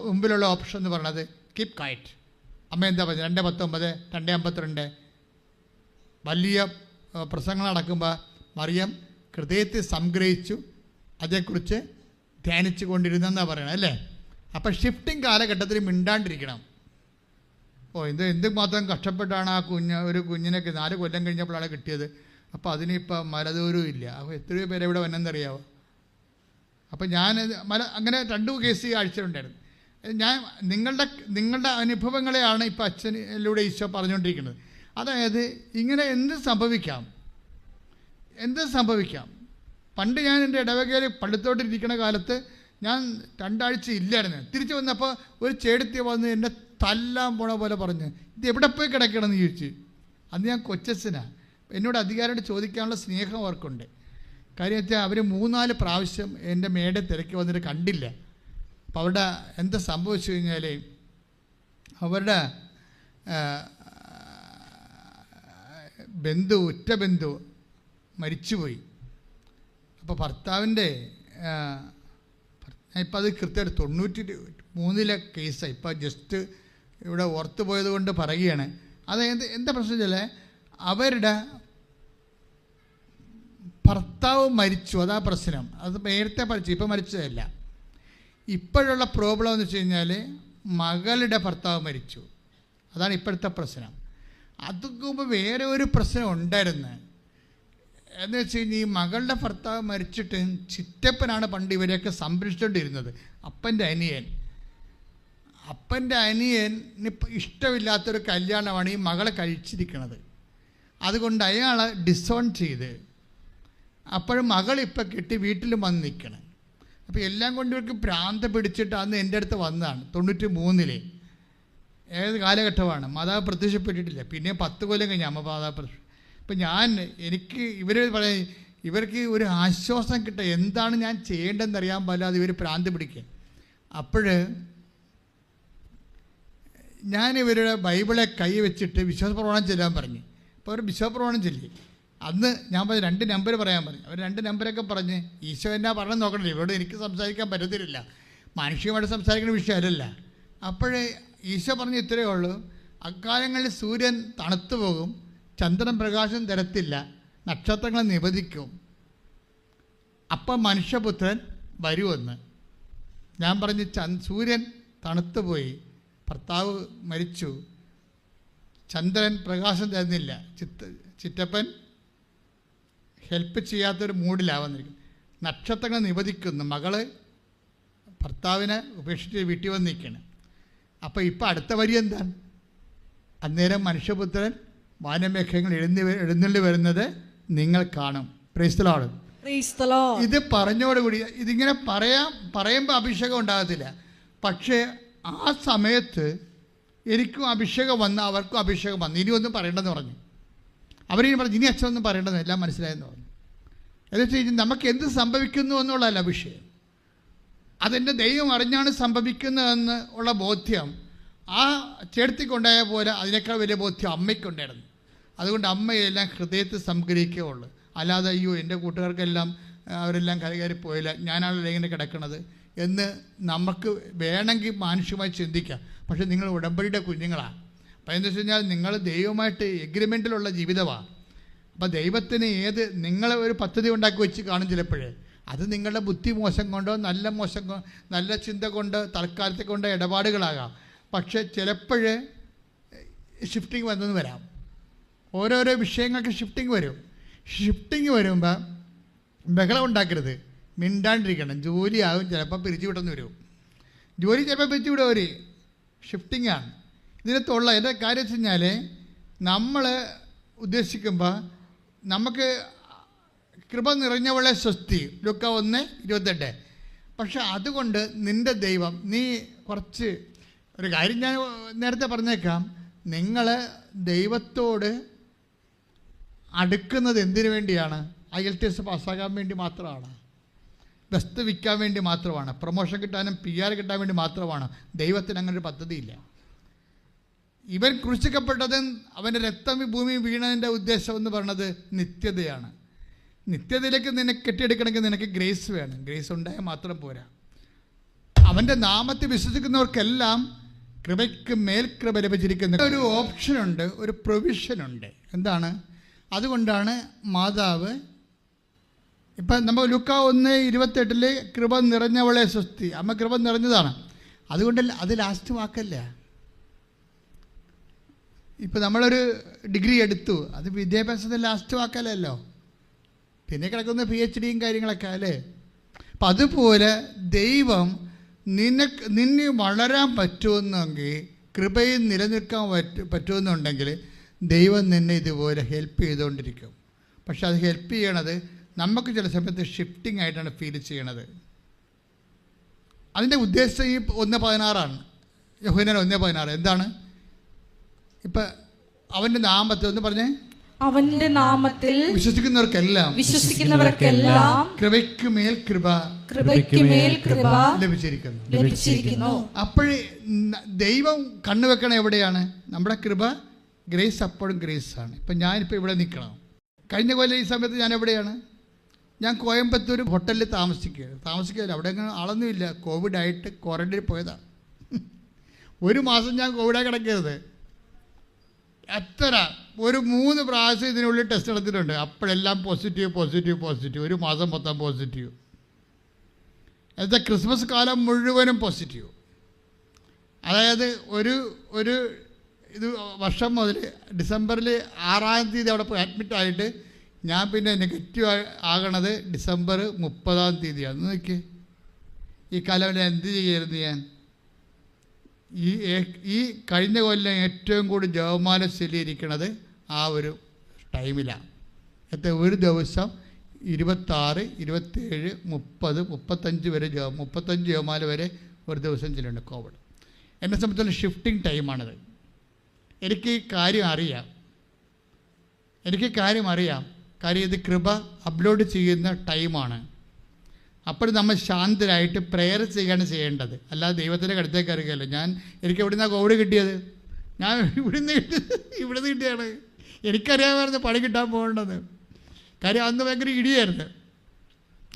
മുമ്പിലുള്ള ഓപ്ഷൻ എന്ന് പറയുന്നത് കീപ് ക്വയറ്റ്. അമ്മ എന്താ പറഞ്ഞത്? 2:19, 2:52 വലിയ പ്രസംഗങ്ങൾ നടക്കുമ്പോൾ മറിയം ഹൃദയത്തെ സംഗ്രഹിച്ചു അതേക്കുറിച്ച് ധ്യാനിച്ചു കൊണ്ടിരുന്നെന്നാണ് പറയണത് അല്ലേ. അപ്പം ഷിഫ്റ്റിംഗ് കാലഘട്ടത്തിൽ മിണ്ടാണ്ടിരിക്കണം. എന്തുമാത്രം കഷ്ടപ്പെട്ടാണ് ആ ഒരു കുഞ്ഞിനൊക്കെ 4 കൊല്ലം കഴിഞ്ഞപ്പോഴാണ് കിട്ടിയത്. അപ്പോൾ അതിനിപ്പോൾ മലദൂരവും ഇല്ല. അപ്പോൾ എത്രയോ പേരെ ഇവിടെ വന്നെന്നറിയാവോ. അപ്പോൾ ഞാൻ അങ്ങനെ 2 കേസ് ആഴ്ചയുണ്ടായിരുന്നു. ഞാൻ നിങ്ങളുടെ അനുഭവങ്ങളെയാണ് ഇപ്പോൾ അച്ഛനിലൂടെ ഈശോ പറഞ്ഞുകൊണ്ടിരിക്കുന്നത്. അതായത് ഇങ്ങനെ എന്ത് സംഭവിക്കാം. പണ്ട് ഞാൻ എൻ്റെ ഇടവകയിൽ പള്ളിത്തോട്ടിരിക്കുന്ന കാലത്ത് ഞാൻ 2 ആഴ്ച ഇല്ലായിരുന്നു. തിരിച്ചു വന്നപ്പോൾ ഒരു ചേടത്തി വന്ന് എന്നെ തല്ലാൻ പോണ പോലെ പറഞ്ഞ് ഇത് എവിടെ പോയി കിടക്കണമെന്ന് ചോദിച്ചു. അന്ന് ഞാൻ കൊച്ചച്ഛനാണ്. എന്നോട് അധികാരമായിട്ട് ചോദിക്കാനുള്ള സ്നേഹം അവർക്കുണ്ട്. കാര്യം വെച്ചാൽ അവർ 3-4 പ്രാവശ്യം എൻ്റെ മേടെ തിരക്കി വന്നിട്ട് കണ്ടില്ല. അപ്പോൾ അവരുടെ എന്താ സംഭവിച്ചു കഴിഞ്ഞാൽ അവരുടെ ഉറ്റ ബന്ധു മരിച്ചുപോയി. അപ്പോൾ ഭർത്താവിൻ്റെ ഇപ്പം അത് കൃത്യമായിട്ട് 93 കേസാണ്. ഇപ്പം ജസ്റ്റ് ഇവിടെ ഓർത്തു പോയത് കൊണ്ട് പറയുകയാണ്. അതായത് എന്താ പ്രശ്നം വെച്ചാൽ അവരുടെ ഭർത്താവ് മരിച്ചു, അതാ പ്രശ്നം. അത് നേരത്തെ മരിച്ചു, ഇപ്പം മരിച്ചതല്ല. ഇപ്പോഴുള്ള പ്രോബ്ലം എന്ന് വെച്ച് കഴിഞ്ഞാൽ മകളുടെ ഭർത്താവ് മരിച്ചു, അതാണ് ഇപ്പോഴത്തെ പ്രശ്നം. അതൊക്കെ മുമ്പ് വേറെ ഒരു പ്രശ്നം ഉണ്ടായിരുന്നു. എന്ന് വെച്ച് കഴിഞ്ഞാൽ ഈ മകളുടെ ഭർത്താവ് മരിച്ചിട്ട് ചിറ്റപ്പനാണ് പണ്ട് ഇവരെയൊക്കെ സംരക്ഷിച്ചുകൊണ്ടിരുന്നത്. അപ്പൻ്റെ അനിയന് ഇഷ്ടമില്ലാത്തൊരു കല്യാണമാണ് ഈ മകളെ കഴിച്ചിരിക്കുന്നത്. അതുകൊണ്ട് അയാളെ ഡിസോൺ ചെയ്ത് അപ്പോഴും മകളിപ്പോൾ കെട്ടി വീട്ടിലും വന്ന് നിൽക്കണം. അപ്പോൾ എല്ലാം കൊണ്ട് ഇവർക്ക് ഭ്രാന്ത് പിടിച്ചിട്ട് അന്ന് എൻ്റെ അടുത്ത് വന്നതാണ് 93 ഏത് കാലഘട്ടമാണ്. മാതാവ് പ്രത്യക്ഷപ്പെട്ടിട്ടില്ല. പിന്നെ 10 കൊല്ലം കഴിഞ്ഞ് അമ്മ മാതാവ് പ്രത്യക്ഷ. ഇപ്പം എനിക്ക് ഇവർക്ക് ഒരു ആശ്വാസം കിട്ടുക എന്താണ് ഞാൻ ചെയ്യേണ്ടതെന്ന് അറിയാൻ പാടില്ലാതെ ഇവർ ഭ്രാന്ത് പിടിക്കുക. അപ്പോൾ ഞാൻ ഇവരുടെ ബൈബിളെ കൈ വെച്ചിട്ട് വിശ്വാസപ്രമാണം ചെല്ലാൻ പറഞ്ഞു. അപ്പോൾ അവർ വിശ്വാസപ്രമാണം ചൊല്ലി. അന്ന് ഞാൻ പറഞ്ഞു 2 നമ്പർ പറയാൻ പറഞ്ഞു. അവർ 2 നമ്പരൊക്കെ പറഞ്ഞ് ഈശോ എന്നാ പറഞ്ഞു നോക്കണല്ലോ. ഇവിടെ എനിക്ക് സംസാരിക്കാൻ പറ്റത്തില്ല, മാനുഷികമായിട്ട് സംസാരിക്കുന്ന വിഷയമല്ല. അപ്പോഴേ ഈശോ പറഞ്ഞ് ഇത്രയേ ഉള്ളൂ, അക്കാലങ്ങളിൽ സൂര്യൻ തണുത്തു പോകും, ചന്ദ്രൻ പ്രകാശം തരത്തില്ല, നക്ഷത്രങ്ങളെ നിബന്ധിക്കും, അപ്പം മനുഷ്യപുത്രൻ വരുമെന്ന്. ഞാൻ പറഞ്ഞ് സൂര്യൻ തണുത്തുപോയി, ഭർത്താവ് മരിച്ചു, ചന്ദ്രൻ പ്രകാശം തരുന്നില്ല, ചിറ്റപ്പൻ ഹെൽപ്പ് ചെയ്യാത്തൊരു മൂഡിലാണ് വന്നിരിക്കുന്നത്, നക്ഷത്രങ്ങൾ നിബന്ധിക്കുന്നു, മകള് ഭർത്താവിനെ ഉപേക്ഷിച്ച് വീട്ടിൽ വന്ന് നിൽക്കണം. അപ്പോൾ ഇപ്പോൾ അടുത്ത വരി എന്താണ്? അന്നേരം മനുഷ്യപുത്രൻ വാനമേഘങ്ങൾ എഴുന്നള്ളി വരുന്നത് നിങ്ങൾ കാണും. Praise the Lord. ഇത് പറഞ്ഞോടുകൂടി ഇതിങ്ങനെ പറയുമ്പോൾ അഭിഷേകം ഉണ്ടാകത്തില്ല. പക്ഷേ ആ സമയത്ത് എനിക്കും അഭിഷേകം വന്ന് അവർക്കും അഭിഷേകം വന്നു. ഇനി ഒന്നും പറയേണ്ടെന്ന് പറഞ്ഞു. അവരിനി പറഞ്ഞു ഇനി അച്ഛനൊന്നും പറയേണ്ടെന്ന് എല്ലാം മനസ്സിലായെന്ന് പറഞ്ഞു. എന്ന് വെച്ച് കഴിഞ്ഞാൽ നമുക്ക് എന്ത് സംഭവിക്കുന്നു എന്നുള്ളതല്ല വിഷയം, അതെൻ്റെ ദൈവം അറിഞ്ഞാണ് സംഭവിക്കുന്നതെന്ന് ഉള്ള ബോധ്യം ആ ചേർത്തിക്കൊണ്ടായ പോലെ അതിനേക്കാൾ വലിയ ബോധ്യം അമ്മയ്ക്കുണ്ടായിരുന്നു. അതുകൊണ്ട് അമ്മയെല്ലാം ഹൃദയത്തിൽ സംഗ്രഹിക്കുകയുള്ളൂ. അല്ലാതെ അയ്യോ എൻ്റെ കൂട്ടുകാർക്കെല്ലാം അവരെല്ലാം കൈകാരി പോയില്ല, ഞാനാണല്ലോ ഇങ്ങനെ കിടക്കണത് എന്ന് നമുക്ക് വേണമെങ്കിൽ മാനുഷികമായി ചിന്തിക്കാം. പക്ഷേ നിങ്ങൾ ഉടമ്പടിയുടെ കുഞ്ഞുങ്ങളാണ്. അപ്പം എന്താ വെച്ച് കഴിഞ്ഞാൽ നിങ്ങൾ ദൈവമായിട്ട് എഗ്രിമെൻറ്റിലുള്ള ജീവിതമാണ്. അപ്പം ദൈവത്തിന് നിങ്ങളെ ഒരു പദ്ധതി ഉണ്ടാക്കി വെച്ച് കാണും ചിലപ്പോഴേ. അത് നിങ്ങളുടെ ബുദ്ധി മോശം കൊണ്ടോ നല്ല ചിന്ത കൊണ്ട് തൽക്കാലത്തെ കൊണ്ട് ഇടപാടുകളാകാം. പക്ഷേ ചിലപ്പോഴേ ഷിഫ്റ്റിംഗ് വന്നെന്ന് വരാം. ഓരോരോ വിഷയങ്ങൾക്ക് ഷിഫ്റ്റിംഗ് വരും. ഷിഫ്റ്റിംഗ് വരുമ്പോൾ ബഹളം ഉണ്ടാക്കരുത്, മിണ്ടാണ്ടിരിക്കണം. ജോലിയാകും, ചിലപ്പോൾ പിരിച്ചു വിട്ടെന്ന് വരും. ജോലി ചിലപ്പോൾ പിരിച്ചു വിടും. ഒരു ഷിഫ്റ്റിംഗാണ് ഇതിനകത്തുള്ള. എൻ്റെ കാര്യം വെച്ച് കഴിഞ്ഞാൽ നമ്മൾ ഉദ്ദേശിക്കുമ്പോൾ നമുക്ക് കൃപ നിറഞ്ഞവളെ സ്വസ്തി ലൂക്ക 1:28. പക്ഷെ അതുകൊണ്ട് നിൻ്റെ ദൈവം നീ കുറച്ച് ഒരു കാര്യം ഞാൻ നേരത്തെ പറഞ്ഞേക്കാം. നിങ്ങൾ ദൈവത്തോട് അടുക്കുന്നത് എന്തിനു വേണ്ടിയാണ്? IELTS പാസ്സാകാൻ വേണ്ടി മാത്രമാണ്, ബെസ്റ്റ് വിൽക്കാൻ വേണ്ടി മാത്രമാണ്, പ്രൊമോഷൻ കിട്ടാനും PR കിട്ടാൻ വേണ്ടി മാത്രമാണ്. ദൈവത്തിന് അങ്ങനെ ഒരു പദ്ധതിയില്ല. ഇവൻ ക്രൂശിക്കപ്പെട്ടതും അവൻ്റെ രക്തം ഭൂമി വീണതിൻ്റെ ഉദ്ദേശം എന്ന് പറയുന്നത് നിത്യതയാണ്. നിത്യതയിലേക്ക് നിന്നെ കെട്ടിയെടുക്കണമെങ്കിൽ നിനക്ക് ഗ്രേസ് വേണം. ഗ്രേസ് ഉണ്ടായാൽ മാത്രം പോരാ. അവൻ്റെ നാമത്തിൽ വിശ്വസിക്കുന്നവർക്കെല്ലാം കൃപയ്ക്ക് മേൽ കൃപ ലഭിച്ചിരിക്കുന്ന ഒരു ഓപ്ഷനുണ്ട്, ഒരു പ്രൊവിഷനുണ്ട്. എന്താണ്? അതുകൊണ്ടാണ് മാതാവ് ഇപ്പം നമ്മൾ ലൂക്ക 1:28 കൃപ നിറഞ്ഞവളെ സ്വസ്തി, അമ്മ കൃപ നിറഞ്ഞതാണ്. അതുകൊണ്ടല്ല, അത് ലാസ്റ്റ് വാക്കല്ല. ഇപ്പം നമ്മളൊരു ഡിഗ്രി എടുത്തു, അത് വിദ്യാഭ്യാസത്തിൻ്റെ ലാസ്റ്റ് വാക്കല്ലല്ലോ, പിന്നെ കിടക്കുന്ന PhDയും കാര്യങ്ങളൊക്കെ അല്ലേ. അപ്പം അതുപോലെ ദൈവം നിന്നെ വളരാൻ പറ്റുമെന്നെങ്കിൽ, കൃപയിൽ നിലനിൽക്കാൻ പറ്റുമെന്നുണ്ടെങ്കിൽ ദൈവം നിന്നെ ഇതുപോലെ ഹെൽപ്പ് ചെയ്തുകൊണ്ടിരിക്കും. പക്ഷെ അത് ഹെൽപ്പ് ചെയ്യണത് നമുക്ക് ചില സമയത്ത് ഷിഫ്റ്റിംഗ് ആയിട്ടാണ് ഫീൽ ചെയ്യണത്. അതിൻ്റെ ഉദ്ദേശം ഈ 1:16 യോഹന്നാൻ 1:16 എന്താണ്? ഇപ്പം അവൻ്റെ നാമത്തിൽ ഒന്ന് പറഞ്ഞേ, അവന്റെ നാമത്തിൽ വിശ്വസിക്കുന്നവർക്കെല്ലാം കൃപയ്ക്ക് മേൽ കൃപ ലഭിച്ചിരിക്കുന്നു. അപ്പോഴേ ദൈവം കണ്ണുവെക്കണ എവിടെയാണ്? നമ്മുടെ കൃപ, ഗ്രേസ് അപ്പോഴും ഗ്രേസ് ആണ്. ഇപ്പം ഞാനിപ്പോൾ ഇവിടെ നിൽക്കണം. കഴിഞ്ഞ കൊല്ലം ഈ സമയത്ത് ഞാൻ എവിടെയാണ്? ഞാൻ കോയമ്പത്തൂർ ഹോട്ടലിൽ താമസിക്കുകയില്ല. അവിടെ അങ്ങനെ ആളൊന്നുമില്ല. കോവിഡായിട്ട് ക്വാറന്റൈനിൽ പോയതാണ്. 1 മാസം ഞാൻ കോവിഡായി കിടക്കരുത്. ഒരു 3 പ്രാവശ്യം ഇതിനുള്ളിൽ ടെസ്റ്റ് നടത്തിയിട്ടുണ്ട്. അപ്പോഴെല്ലാം പോസിറ്റീവ്. 1 മാസം മൊത്തം പോസിറ്റീവ്. എന്നുവെച്ചാൽ ക്രിസ്മസ് കാലം മുഴുവനും പോസിറ്റീവ്. അതായത് ഒരു ഇത് വർഷം മുതൽ ഡിസംബറിൽ 6-ാം തീയതി അവിടെ പോയി അഡ്മിറ്റായിട്ട് ഞാൻ പിന്നെ നെഗറ്റീവ് ആകണത് ഡിസംബർ 30-ാം തീയതിയാണ്. നോക്കി ഈ കാലം എന്ത് ചെയ്യായിരുന്നു ഞാൻ? ഈ കഴിഞ്ഞ കൊല്ലം ഏറ്റവും കൂടുതൽ ജപമാല ചൊല്ലിയിരിക്കുന്നത് ആ ഒരു ടൈമിലാണ്. ഒരു ദിവസം 26, 27, 30, 35 വരെ 35 ജപമാല വരെ ഒരു ദിവസം ചൊല്ലുന്നുണ്ട് കോവിഡ്. എന്നെ സംബന്ധിച്ചുള്ള ഷിഫ്റ്റിംഗ് ടൈമാണിത്. എനിക്ക് കാര്യം അറിയാം. കാര്യം ഇത് കൃപ അപ്ലോഡ് ചെയ്യുന്ന ടൈമാണ്. അപ്പോൾ നമ്മൾ ശാന്തരായിട്ട് പ്രെയർ ചെയ്യേണ്ടത്, അല്ലാതെ ദൈവത്തിൻ്റെ അടുത്തേക്ക് അറിയുകയല്ലോ. എനിക്ക് എവിടെ നിന്നാണ് കോവിഡ് കിട്ടിയത്? ഞാൻ ഇവിടുന്ന് കിട്ടിയാണ്. എനിക്കറിയാമായിരുന്നു പണി കിട്ടാൻ പോകേണ്ടത്. കാര്യം അന്ന് ഭയങ്കര ഇടിയായിരുന്നു.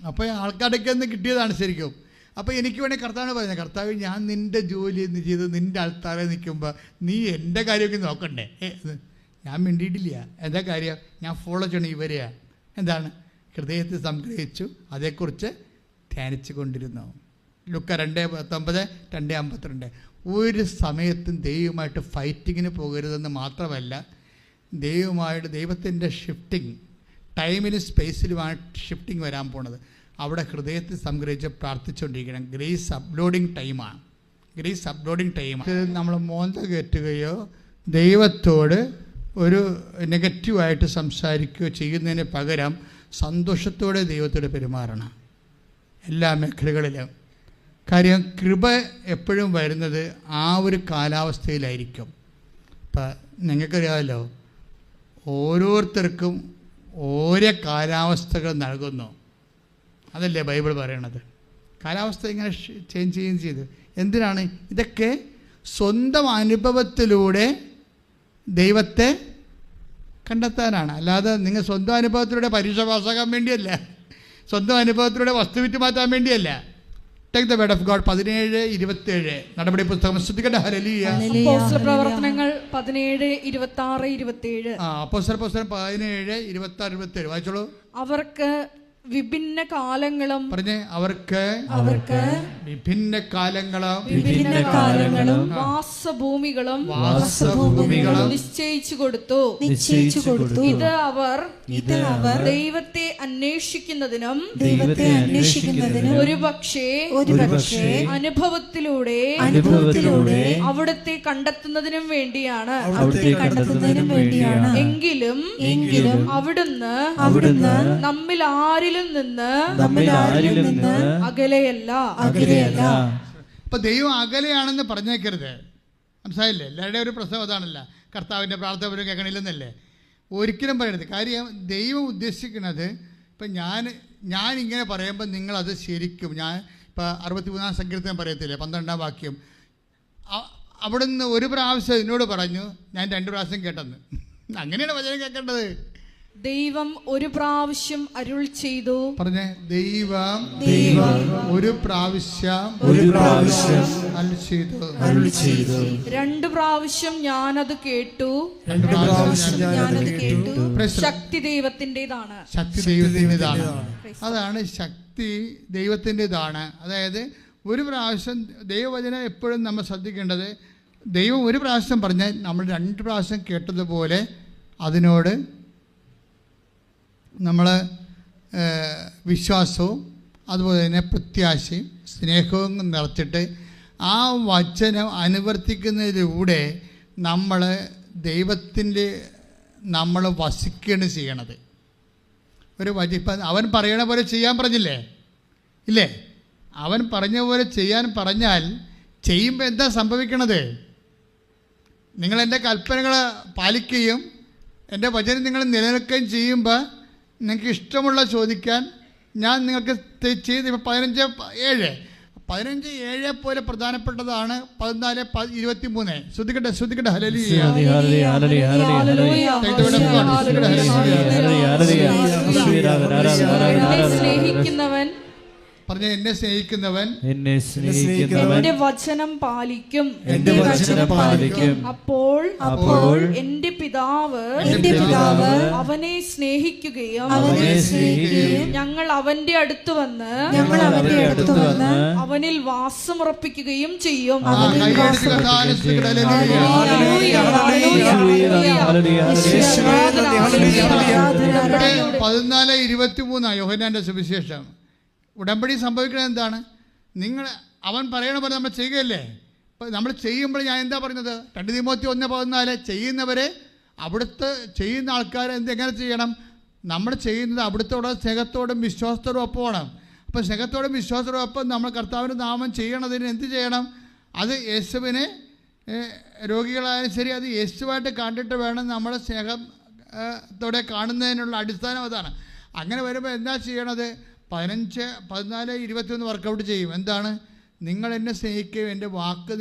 അപ്പോൾ ആൾക്കാരൊക്കെ ഒന്ന് കിട്ടിയതാണ് ശരിക്കും. അപ്പോൾ എനിക്ക് വേണമെങ്കിൽ കർത്താവിനെ പറയുന്നത്, കർത്താവ് ഞാൻ നിൻ്റെ ജോലി എന്ന് ചെയ്ത് നിൻ്റെ ആൾക്കാരെ നിൽക്കുമ്പോൾ നീ എൻ്റെ കാര്യമൊക്കെ നോക്കണ്ടേ? ഞാൻ മിണ്ടിയിട്ടില്ല. എന്താ കാര്യം? ഞാൻ ഫോളോ ചെയ്യണം ഇവരെയാണ്. എന്താണ്? ഹൃദയത്തിൽ സംഗ്രഹിച്ചു, അതേക്കുറിച്ച് ധ്യാനിച്ചു കൊണ്ടിരുന്നു. ലൂക്ക 2:19, 2:52. ഒരു സമയത്തും ദൈവമായിട്ട് ഫൈറ്റിങ്ങിന് പോകരുതെന്ന് മാത്രമല്ല, ദൈവത്തിൻ്റെ ഷിഫ്റ്റിംഗ് ടൈമിലും സ്പേസിലുമാണ് ഷിഫ്റ്റിംഗ് വരാൻ പോണത്. അവിടെ ഹൃദയത്തിൽ സംഗ്രഹിച്ച് പ്രാർത്ഥിച്ചുകൊണ്ടിരിക്കണം. ഗ്രേസ് അപ്ലോഡിങ് ടൈമാണ്. നമ്മൾ മോന്ത കയറ്റുകയോ ദൈവത്തോട് ഒരു നെഗറ്റീവായിട്ട് സംസാരിക്കുകയോ ചെയ്യുന്നതിന് പകരം സന്തോഷത്തോടെ ദൈവത്തോട് പെരുമാറണം എല്ലാ മേഖലകളിലും. കാര്യം കൃപ എപ്പോഴും വരുന്നത് ആ ഒരു കാലാവസ്ഥയിലായിരിക്കും. ഇപ്പം നിങ്ങൾക്കറിയാമല്ലോ, ഓരോരുത്തർക്കും ഓരോ കാലാവസ്ഥകൾ നൽകുന്നു. അതല്ലേ ബൈബിൾ പറയണത്? കാലാവസ്ഥ ഇങ്ങനെ ചേഞ്ച് ചെയ്യുകയും ചെയ്തു. എന്തിനാണ്? ഇതൊക്കെ സ്വന്തം അനുഭവത്തിലൂടെ ദൈവത്തെ കണ്ടെത്താനാണ്. അല്ലാതെ നിങ്ങൾ സ്വന്തം അനുഭവത്തിലൂടെ പരീക്ഷ പാസ്സാക്കാൻ വേണ്ടിയല്ല, സ്വന്തം അനുഭവത്തിലൂടെ വസ്തു വിറ്റ് മാറ്റാൻ വേണ്ടിയല്ല. Take the word of God. 17:27 നടപടി പുസ്തകം. ശ്രദ്ധിക്കട്ടെ. ഹല്ലേലൂയ. അപ്പോസ്തല പ്രവർത്തനങ്ങൾ 17:26-27. അപ്പോസ്തല പുസ്തകം 17:26-27 വായിച്ചോളൂ. അവർക്ക് വിഭിന്ന കാലങ്ങളും പറഞ്ഞേ, അവർക്ക് വിഭിന്ന കാലങ്ങളും വാസഭൂമികളും നിശ്ചയിച്ചു കൊടുത്തു. ഇത് അവർ ദൈവത്തെ അന്വേഷിക്കുന്നതിനും ഒരുപക്ഷേ അനുഭവത്തിലൂടെ അവിടുത്തെ കണ്ടെത്തുന്നതിനും വേണ്ടിയാണ്. എങ്കിലും അവിടുന്ന് നമ്മിൽ ആരിലും നിന്ന് അകലെയല്ല. ഇപ്പൊ ദൈവം അകലെയാണെന്ന് പറഞ്ഞേക്കരുത്. മനസ്സിലായില്ലേ? എല്ലാവരുടെയും ഒരു പ്രശ്നം അതാണല്ല, കർത്താവിൻ്റെ പ്രാർത്ഥന പോലും കേൾക്കണില്ലെന്നല്ലേ. ഒരിക്കലും പറയരുത്. കാര്യം ദൈവം ഉദ്ദേശിക്കുന്നത്, ഇപ്പം ഞാൻ ഇങ്ങനെ പറയുമ്പോൾ നിങ്ങളത് ശരിക്കും, ഞാൻ ഇപ്പം 63-ാം സങ്കീർത്തനം പറയത്തില്ലേ, 12-ാം വാക്യം, അവിടുന്ന് ഒരു പ്രാവശ്യം എന്നോട് പറഞ്ഞു, ഞാൻ 2 പ്രാവശ്യം കേട്ടെന്ന്. അങ്ങനെയാണ് വചനം കേൾക്കേണ്ടത്. ദൈവം ഒരു പ്രാവശ്യം അരുൾ ചെയ്തു. പറഞ്ഞേ, ദൈവം ഒരു പ്രാവശ്യം അരുൾ ചെയ്തു. രണ്ട് പ്രാവശ്യം ഞാനത് കേട്ടു. ശക്തി ദൈവത്തിൻ്റെതാണ്. ശക്തി ദൈവത്തിൻ്റെതാണ്. അതാണ് ശക്തി ദൈവത്തിൻ്റെതാണ്. അതായത് ഒരു പ്രാവശ്യം ദൈവവചനം എപ്പോഴും നമ്മൾ ശ്രദ്ധിക്കേണ്ടത്, ദൈവം ഒരു പ്രാവശ്യം പറഞ്ഞാൽ നമ്മൾ രണ്ട് പ്രാവശ്യം കേട്ടതുപോലെ അതിനോട് നമ്മൾ വിശ്വാസവും അതുപോലെ തന്നെ പ്രത്യാശയും സ്നേഹവും നിറച്ചിട്ട് ആ വചനം അനുവർത്തിക്കുന്നതിലൂടെ നമ്മൾ ദൈവത്തിൻ്റെ നമ്മൾ വസിക്കുകയാണ് ചെയ്യണത്. ഒരു ഇപ്പം അവൻ പറയണ പോലെ ചെയ്യാൻ പറഞ്ഞില്ലേ, ഇല്ലേ? അവൻ പറഞ്ഞ പോലെ ചെയ്യാൻ പറഞ്ഞാൽ ചെയ്യുമ്പോൾ എന്താ സംഭവിക്കണത്? നിങ്ങൾ എൻ്റെ കൽപ്പനകൾ പാലിക്കുകയും എൻ്റെ വചനം നിങ്ങൾ നിലനിൽക്കുകയും ചെയ്യുമ്പോൾ നിങ്ങൾക്ക് ഇഷ്ടമുള്ള ചോദിക്കാൻ ഞാൻ നിങ്ങൾക്ക് ചെയ്ത്. ഇപ്പോൾ 15:7 പോലെ പ്രധാനപ്പെട്ടതാണ് 14:23. ശ്രദ്ധിക്കട്ടെ. സ്നേഹിക്കുന്നവൻ പറഞ്ഞ എന്നെ സ്നേഹിക്കുന്നവൻ എന്റെ വചനം പാലിക്കും. അപ്പോൾ എന്റെ പിതാവ് അവനെ സ്നേഹിക്കുകയും ഞങ്ങൾ അവന്റെ അടുത്ത് വന്ന് അവനിൽ വാസമുറപ്പിക്കുകയും ചെയ്യും. 14:23 യോഹന്നാന്റെ സുവിശേഷം. ഉടമ്പടി സംഭവിക്കുന്നത് എന്താണ്? അവൻ പറയണ പോലെ നമ്മൾ ചെയ്യുകയല്ലേ. ഇപ്പം നമ്മൾ ചെയ്യുമ്പോൾ ഞാൻ എന്താ പറഞ്ഞത്? 2 തിമോത്തി 1:14 ചെയ്യുന്നവരെ അവിടുത്തെ ചെയ്യുന്ന ആൾക്കാർ എങ്ങനെ ചെയ്യണം? നമ്മൾ ചെയ്യുന്നത് അവിടുത്തോടെ സ്നേഹത്തോടും വിശ്വാസത്തോടും ഒപ്പമാണ്. അപ്പോൾ സ്നേഹത്തോടും വിശ്വാസത്തോടും ഒപ്പം നമ്മൾ കർത്താവിൻ്റെ നാമം ചെയ്യണതിന് എന്ത് ചെയ്യണം? അത് യേശുവിനെ രോഗികളായാലും ശരി അത് യേശുവായിട്ട് കണ്ടിട്ട് വേണം നമ്മൾ സ്നേഹത്തോടെ കാണുന്നതിനുള്ള അടിസ്ഥാനം അതാണ്. അങ്ങനെ വരുമ്പോൾ എന്താ ചെയ്യണത്? 15, 14, 21 വർക്കൗട്ട് ചെയ്യും. എന്താണ്? നിങ്ങൾ എന്നെ സ്നേഹിക്കുകയും എൻ്റെ വാക്ക്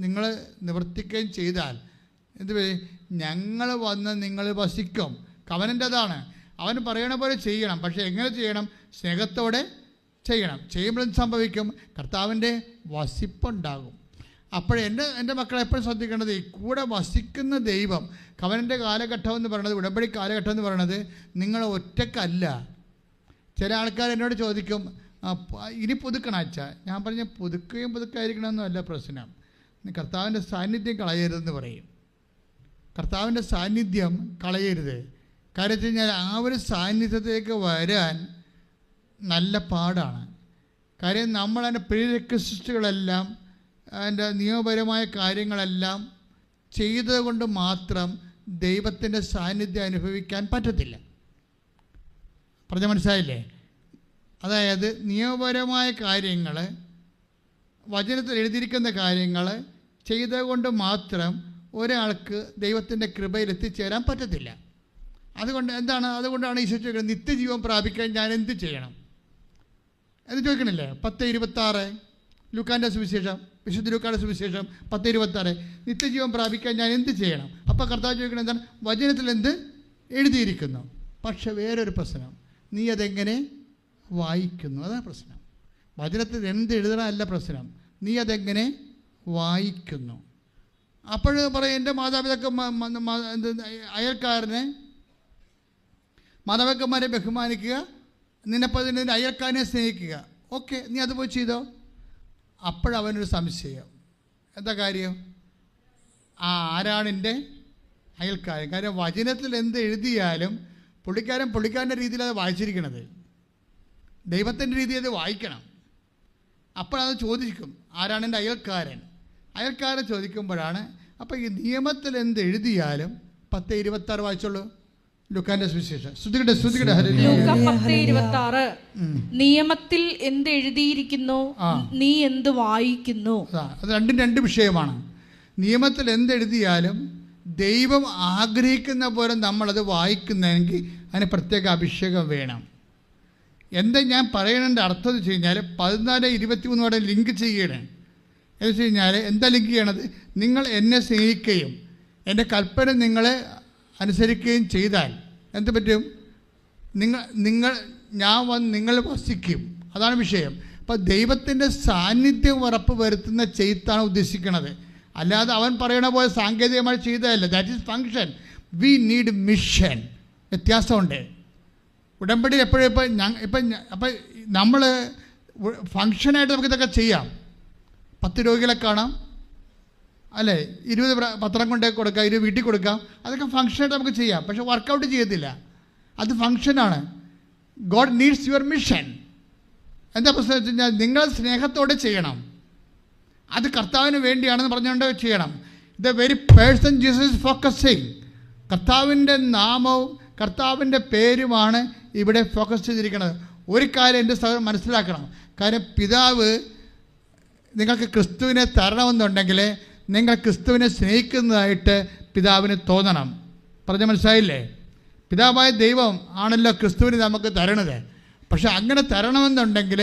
നിങ്ങൾ നിവർത്തിക്കുകയും ചെയ്താൽ എന്ത് ഞങ്ങൾ വന്ന് നിങ്ങൾ വസിക്കും. കവനൻ്റെ അതാണ്. അവൻ പറയണ പോലെ ചെയ്യണം. പക്ഷേ എങ്ങനെ ചെയ്യണം? സ്നേഹത്തോടെ ചെയ്യണം. ചെയ്യുമ്പോൾ എന്ത് സംഭവിക്കും? കർത്താവിൻ്റെ വസിപ്പുണ്ടാകും. എൻ്റെ മക്കളെ എപ്പോഴും ശ്രദ്ധിക്കേണ്ടത്, ഈ കൂടെ വസിക്കുന്ന ദൈവം, കവനൻ്റെ കാലഘട്ടം എന്ന് പറയുന്നത്, ഉടമ്പടി കാലഘട്ടം എന്ന് പറയുന്നത് നിങ്ങൾ ഒറ്റക്കല്ല. ചില ആൾക്കാർ എന്നോട് ചോദിക്കും, ഇനി പുതുക്കണം അച്ഛാ. ഞാൻ പറഞ്ഞ പുതുക്കായിരിക്കണമെന്നല്ല പ്രശ്നം. കർത്താവിൻ്റെ സാന്നിധ്യം കളയരുതെന്ന് പറയും. കർത്താവിൻ്റെ സാന്നിധ്യം കളയരുത്. കാര്യം വെച്ച് കഴിഞ്ഞാൽ ആ ഒരു സാന്നിധ്യത്തിലേക്ക് വരാൻ നല്ല പാടാണ്. കാര്യം നമ്മൾ അതിൻ്റെ പ്രീറിക്വസിസ്റ്റുകളെല്ലാം അതിൻ്റെ നിയമപരമായ കാര്യങ്ങളെല്ലാം ചെയ്തതുകൊണ്ട് മാത്രം ദൈവത്തിൻ്റെ സാന്നിധ്യം അനുഭവിക്കാൻ പറ്റത്തില്ല. പറഞ്ഞ മനസ്സിലായില്ലേ? അതായത് നിയമപരമായ കാര്യങ്ങൾ, വചനത്തിൽ എഴുതിയിരിക്കുന്ന കാര്യങ്ങൾ ചെയ്തുകൊണ്ട് മാത്രം ഒരാൾക്ക് ദൈവത്തിൻ്റെ കൃപയിൽ എത്തിച്ചേരാൻ പറ്റത്തില്ല. അതുകൊണ്ടാണ് ഈശോ ചോദിക്കുന്നത്, നിത്യജീവൻ പ്രാപിക്കാൻ ഞാൻ എന്ത് ചെയ്യണം എന്ന് ചോദിക്കണില്ലേ? 10:26 ലൂക്കാൻ്റെ സുവിശേഷം, വിശുദ്ധ ലൂക്കാൻ്റെ സുവിശേഷം 10:26 നിത്യജീവൻ പ്രാപിക്കാൻ ഞാൻ എന്ത് ചെയ്യണം? അപ്പോൾ കർത്താവ് ചോദിക്കുന്നത് എന്താണ്? വചനത്തിൽ എന്ത് എഴുതിയിരിക്കുന്നു. പക്ഷെ വേറൊരു പ്രശ്നം, നീ അതെങ്ങനെ വായിക്കുന്നു, അതാണ് പ്രശ്നം. വചനത്തിൽ എന്ത് എഴുതണമല്ല പ്രശ്നം, നീ അതെങ്ങനെ വായിക്കുന്നു. അപ്പോൾ പറയും, എൻ്റെ മാതാപിതാക്കന്മാരെ ബഹുമാനിക്കുക, നിന്റെ അയൽക്കാരനെ സ്നേഹിക്കുക. ഓക്കെ, നീ അത് പോയി ചെയ്തോ. അപ്പോഴവനൊരു സംശയം, എന്താ കാര്യം? ആരാണെൻ്റെ അയൽക്കാരൻ? കാര്യം വചനത്തിൽ എന്ത് എഴുതിയാലും പുള്ളിക്കാരൻ്റെ രീതിയിൽ അത് വായിച്ചിരിക്കണത്, ദൈവത്തിൻ്റെ രീതിയിൽ അത് വായിക്കണം. അപ്പോഴത് ചോദിക്കും, ആരാണ് എൻ്റെ അയൽക്കാരൻ? അയൽക്കാരൻ ചോദിക്കുമ്പോഴാണ്. അപ്പോൾ ഈ നിയമത്തിൽ എന്ത് എഴുതിയാലും 10:26 വായിച്ചോളൂ. ലൂക്കാന്റെ സുവിശേഷം. ലൂക്ക 10:26 നിയമത്തിൽ എന്ത് എഴുതിയിരിക്കുന്നു, നീ എന്ത് വായിക്കുന്നു? അത് രണ്ട് വിഷയമാണ്. നിയമത്തിൽ എന്തെഴുതിയാലും ദൈവം ആഗ്രഹിക്കുന്ന പോലെ നമ്മളത് വായിക്കുന്നതെങ്കിൽ അതിന് പ്രത്യേക അഭിഷേകം വേണം. എന്താ ഞാൻ പറയണതിൻ്റെ അർത്ഥം എന്ന് വെച്ച് കഴിഞ്ഞാൽ 14:23 ലിങ്ക് ചെയ്യണേ. എന്ന് വെച്ച് കഴിഞ്ഞാൽ എന്താ ലിങ്ക് ചെയ്യണത്? നിങ്ങൾ എന്നെ സ്നേഹിക്കുകയും എൻ്റെ കൽപ്പന നിങ്ങളെ അനുസരിക്കുകയും ചെയ്താൽ എന്ത് പറ്റും? ഞാൻ വന്ന് നിങ്ങൾ വസിക്കും. അതാണ് വിഷയം. അപ്പോൾ ദൈവത്തിൻ്റെ സാന്നിധ്യം ഉറപ്പ് വരുത്തുന്ന ചെയ്ത്താണ് ഉദ്ദേശിക്കുന്നത്. അല്ലാതെ അവൻ പറയണ പോലെ സാങ്കേതികമായി ചെയ്തതല്ല. That is function. We need mission. വ്യത്യാസമുണ്ട്. ഉടമ്പടി എപ്പോഴും അപ്പം നമ്മൾ ഫങ്ഷനായിട്ട് നമുക്കിതൊക്കെ ചെയ്യാം. 10 രോഗികളെ കാണാം, അല്ലേ? 20 പത്രം കൊണ്ടേ കൊടുക്കാം, 20 വീട്ടിൽ കൊടുക്കാം. അതൊക്കെ ഫങ്ഷനായിട്ട് നമുക്ക് ചെയ്യാം. പക്ഷെ വർക്കൗട്ട് ചെയ്യത്തില്ല. അത് ഫങ്ഷനാണ്. God needs your mission. എന്താ പ്രശ്നം വെച്ച് കഴിഞ്ഞാൽ നിങ്ങൾ സ്നേഹത്തോടെ ചെയ്യണം. അത് കർത്താവിന് വേണ്ടിയാണെന്ന് പറഞ്ഞുകൊണ്ട് ചെയ്യണം. The very person Jesus focusing. കർത്താവിൻ്റെ നാമവും കർത്താവിൻ്റെ പേരുമാണ് ഇവിടെ ഫോക്കസ് ചെയ്തിരിക്കുന്നത്. ഒരു കാര്യം എൻ്റെ സഹോദരൻ മനസ്സിലാക്കണം. കാര്യം പിതാവ് നിങ്ങൾക്ക് ക്രിസ്തുവിനെ തരണമെന്നുണ്ടെങ്കിൽ നിങ്ങൾ ക്രിസ്തുവിനെ സ്നേഹിക്കുന്നതായിട്ട് പിതാവിന് തോന്നണം. പറഞ്ഞ മനസ്സിലായില്ലേ? പിതാവായ ദൈവം ആണല്ലോ ക്രിസ്തുവിന് നമുക്ക് തരണത്. പക്ഷെ അങ്ങനെ തരണമെന്നുണ്ടെങ്കിൽ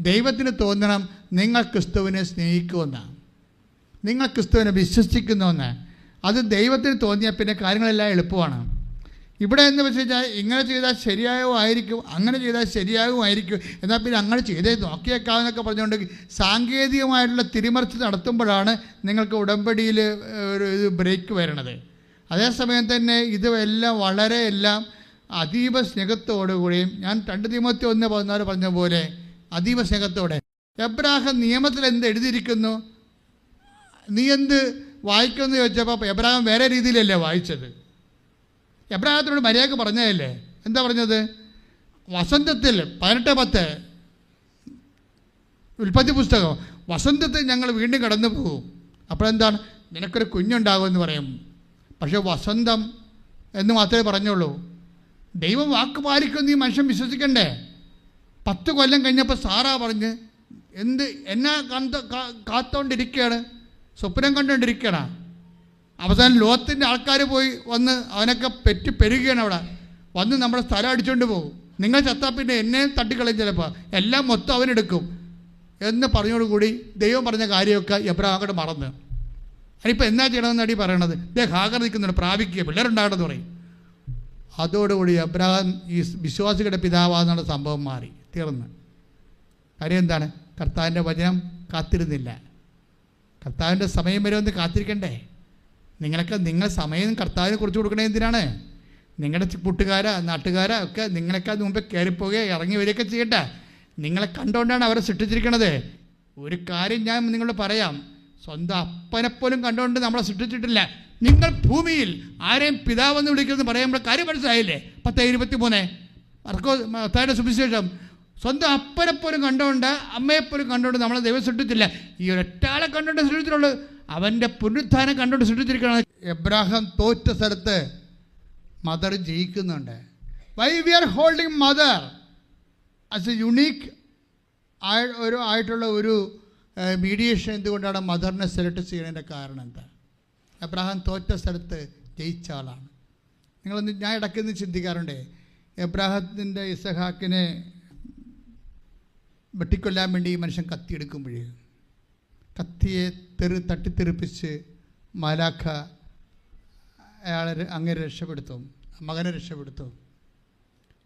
ദൈവത്തിന് തോന്നണം നിങ്ങൾ ക്രിസ്തുവിനെ സ്നേഹിക്കുമെന്നാണ്, നിങ്ങൾ ക്രിസ്തുവിനെ വിശ്വസിക്കുന്നുവെന്ന്. അത് ദൈവത്തിന് തോന്നിയാൽ പിന്നെ കാര്യങ്ങളെല്ലാം എളുപ്പമാണ്. ഇവിടെ എന്ന് വെച്ച് കഴിഞ്ഞാൽ ഇങ്ങനെ ചെയ്താൽ ശരിയാകുമായിരിക്കും, അങ്ങനെ ചെയ്താൽ ശരിയാകുമായിരിക്കും, എന്നാൽ പിന്നെ അങ്ങനെ ചെയ്തേ നോക്കിയേക്കാമെന്നൊക്കെ പറഞ്ഞുകൊണ്ട് സാങ്കേതികമായിട്ടുള്ള തിരിമറിച്ച് നടത്തുമ്പോഴാണ് നിങ്ങൾക്ക് ഉടമ്പടിയിൽ ഒരു ബ്രേക്ക് വരണത്. അതേസമയം തന്നെ ഇതെല്ലാം വളരെ എല്ലാം അതീവ സ്നേഹത്തോടുകൂടിയും, ഞാൻ 2 തിമോത്തി 1:14 പറഞ്ഞ പോലെ അതീവ സ്നേഹത്തോടെ. എബ്രാഹാം നിയമത്തിൽ എന്ത് എഴുതിയിരിക്കുന്നു, നീ എന്ത് വായിക്കുമെന്ന് ചോദിച്ചപ്പോൾ എബ്രാഹാം വേറെ രീതിയിലല്ലേ വായിച്ചത്. എബ്രാഹത്തിനോട് മര്യാദക്ക് പറഞ്ഞതല്ലേ. എന്താ പറഞ്ഞത്? വസന്തത്തിൽ 18:10 ഉൽപ്പത്തി പുസ്തകം, വസന്തത്തിൽ ഞങ്ങൾ വീണ്ടും കടന്നു പോകും. അപ്പോഴെന്താണ്? നിനക്കൊരു കുഞ്ഞുണ്ടാകുമെന്ന് പറയും. പക്ഷേ വസന്തം എന്ന് മാത്രമേ പറഞ്ഞുള്ളൂ. ദൈവം വാക്ക് പാലിക്കുമെന്ന് ഈ മനുഷ്യൻ വിശ്വസിക്കണ്ടേ? 10 കൊല്ലം കഴിഞ്ഞപ്പോൾ സാറാ പറഞ്ഞ് എന്നാ കാത്തോണ്ടിരിക്കുകയാണ്, സ്വപ്നം കണ്ടുകൊണ്ടിരിക്കുകയാണ്. അവസാനം ലോകത്തിൻ്റെ ആൾക്കാർ പോയി വന്ന് അവനൊക്കെ പെരുകയാണ്. അവിടെ വന്ന് നമ്മുടെ സ്ഥലം അടിച്ചുകൊണ്ട് പോകും. നിങ്ങൾ ചത്താൽ പിന്നെ എന്നെ തട്ടിക്കളയും, ചിലപ്പോൾ എല്ലാം മൊത്തം അവനെടുക്കും എന്ന് പറഞ്ഞോടുകൂടി ദൈവം പറഞ്ഞ കാര്യമൊക്കെ എബ്രാഹാം അങ്ങോട്ട് മറന്ന്. അതിനിപ്പോൾ എന്നാ ചെയ്യണമെന്ന് അടി പറയണത്? ഹാഗർ നിൽക്കുന്നുണ്ട്, പ്രാപിക്കുക, പിള്ളേരുണ്ടാകണമെന്ന് പറയും. അതോടുകൂടി എബ്രാഹാം ഈ വിശ്വാസികളുടെ പിതാവാന്നുള്ള സംഭവം മാറി, തീർന്ന്. കാര്യം എന്താണ്? കർത്താവിൻ്റെ വചനം കാത്തിരുന്നില്ല. കർത്താവിൻ്റെ സമയം വരെ ഒന്ന് കാത്തിരിക്കണ്ടേ? നിങ്ങൾ സമയം കർത്താവിനെ കുറിച്ച് കൊടുക്കണേ എന്തിനാണ്? നിങ്ങളുടെ കൂട്ടുകാരാ നാട്ടുകാരാ ഒക്കെ നിങ്ങളെക്കാൾ മുമ്പേ കയറിപ്പോവുകയോ ഇറങ്ങി വരികയൊക്കെ ചെയ്യട്ടെ. നിങ്ങളെ കണ്ടുകൊണ്ടാണ് അവരെ സൃഷ്ടിച്ചിരിക്കണത്. ഒരു കാര്യം ഞാൻ നിങ്ങളോട് പറയാം, സ്വന്തം അപ്പനെപ്പോലും കണ്ടുകൊണ്ട് നമ്മളെ സൃഷ്ടിച്ചിട്ടില്ല. നിങ്ങൾ ഭൂമിയിൽ ആരെയും പിതാവെന്ന് വിളിക്കുന്നത് പറയുമ്പോൾ കാര്യം മനസ്സിലായില്ലേ? 10:23 മർക്കോസ് സുവിശേഷം. സ്വന്തം അപ്പനെപ്പോലും കണ്ടുകൊണ്ട് അമ്മയെപ്പോലും കണ്ടുകൊണ്ട് നമ്മളെ ദൈവം സൃഷ്ടിച്ചില്ല. ഈ ഒരൊറ്റാളെ കണ്ടുകൊണ്ട് സൃഷ്ടിച്ചിട്ടുള്ളൂ. അവൻ്റെ പുനരുത്ഥാനം കണ്ടുകൊണ്ട് സൃഷ്ടിച്ചിരിക്കുകയാണ്. എബ്രാഹാം തോറ്റ സ്ഥലത്ത് മദർ ജയിക്കുന്നുണ്ട്. Why we are holding mother as a unique ആയിട്ടുള്ള ഒരു മീഡിയേഷൻ എന്തുകൊണ്ടാണ് മദറിനെ സെലക്ട് ചെയ്യുന്നതിൻ്റെ കാരണം എന്താ? എബ്രാഹാം തോറ്റ സ്ഥലത്ത് ജയിച്ച ആളാണ്. ഞാൻ ഇടയ്ക്കൊന്ന് ചിന്തിക്കാറുണ്ട്. എബ്രാഹത്തിൻ്റെ ഇസഹാക്കിനെ വെട്ടിക്കൊല്ലാൻ വേണ്ടി ഈ മനുഷ്യൻ കത്തിയെടുക്കുമ്പോഴേ കത്തിയെ തട്ടിത്തെറിപ്പിച്ച് മാലാഖ അയാളെ അങ്ങനെ രക്ഷപ്പെടുത്തും, മകനെ രക്ഷപ്പെടുത്തും.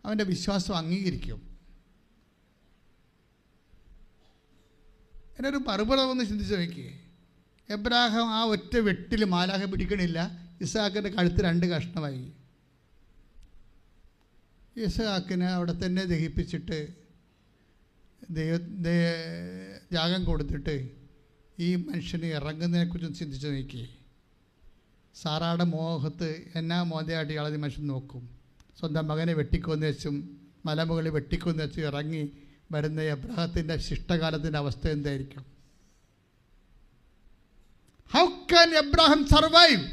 അവൻ്റെ വിശ്വാസം അംഗീകരിക്കും. എന്നൊരു മറുപടം ഒന്ന് ചിന്തിച്ച് നോക്കിയേ. എബ്രാഹാം ആ ഒറ്റ വെട്ടിൽ മാലാഖ പിടിക്കണില്ല. ഇസഹാക്കിൻ്റെ കഴുത്ത് 2 കഷ്ണമായി. ഇസഹാക്കിനെ അവിടെ തന്നെ ദഹിപ്പിച്ചിട്ട് യാഗം കൊടുത്തിട്ട് ഈ മനുഷ്യന് ഇറങ്ങുന്നതിനെക്കുറിച്ച് ചിന്തിച്ച് നോക്കിയേ. സാറാടെ മോഹത്ത് എന്നാ മോദയായിട്ട് ഇയാളെ മനുഷ്യൻ നോക്കും. സ്വന്തം മകനെ വെട്ടിക്കൊന്ന് വെച്ചും മലമുകളിൽ വെട്ടിക്കൊന്ന് വെച്ചും ഇറങ്ങി വരുന്ന എബ്രാഹത്തിൻ്റെ ശിഷ്ടകാലത്തിൻ്റെ അവസ്ഥ എന്തായിരിക്കും? How can Abraham survive?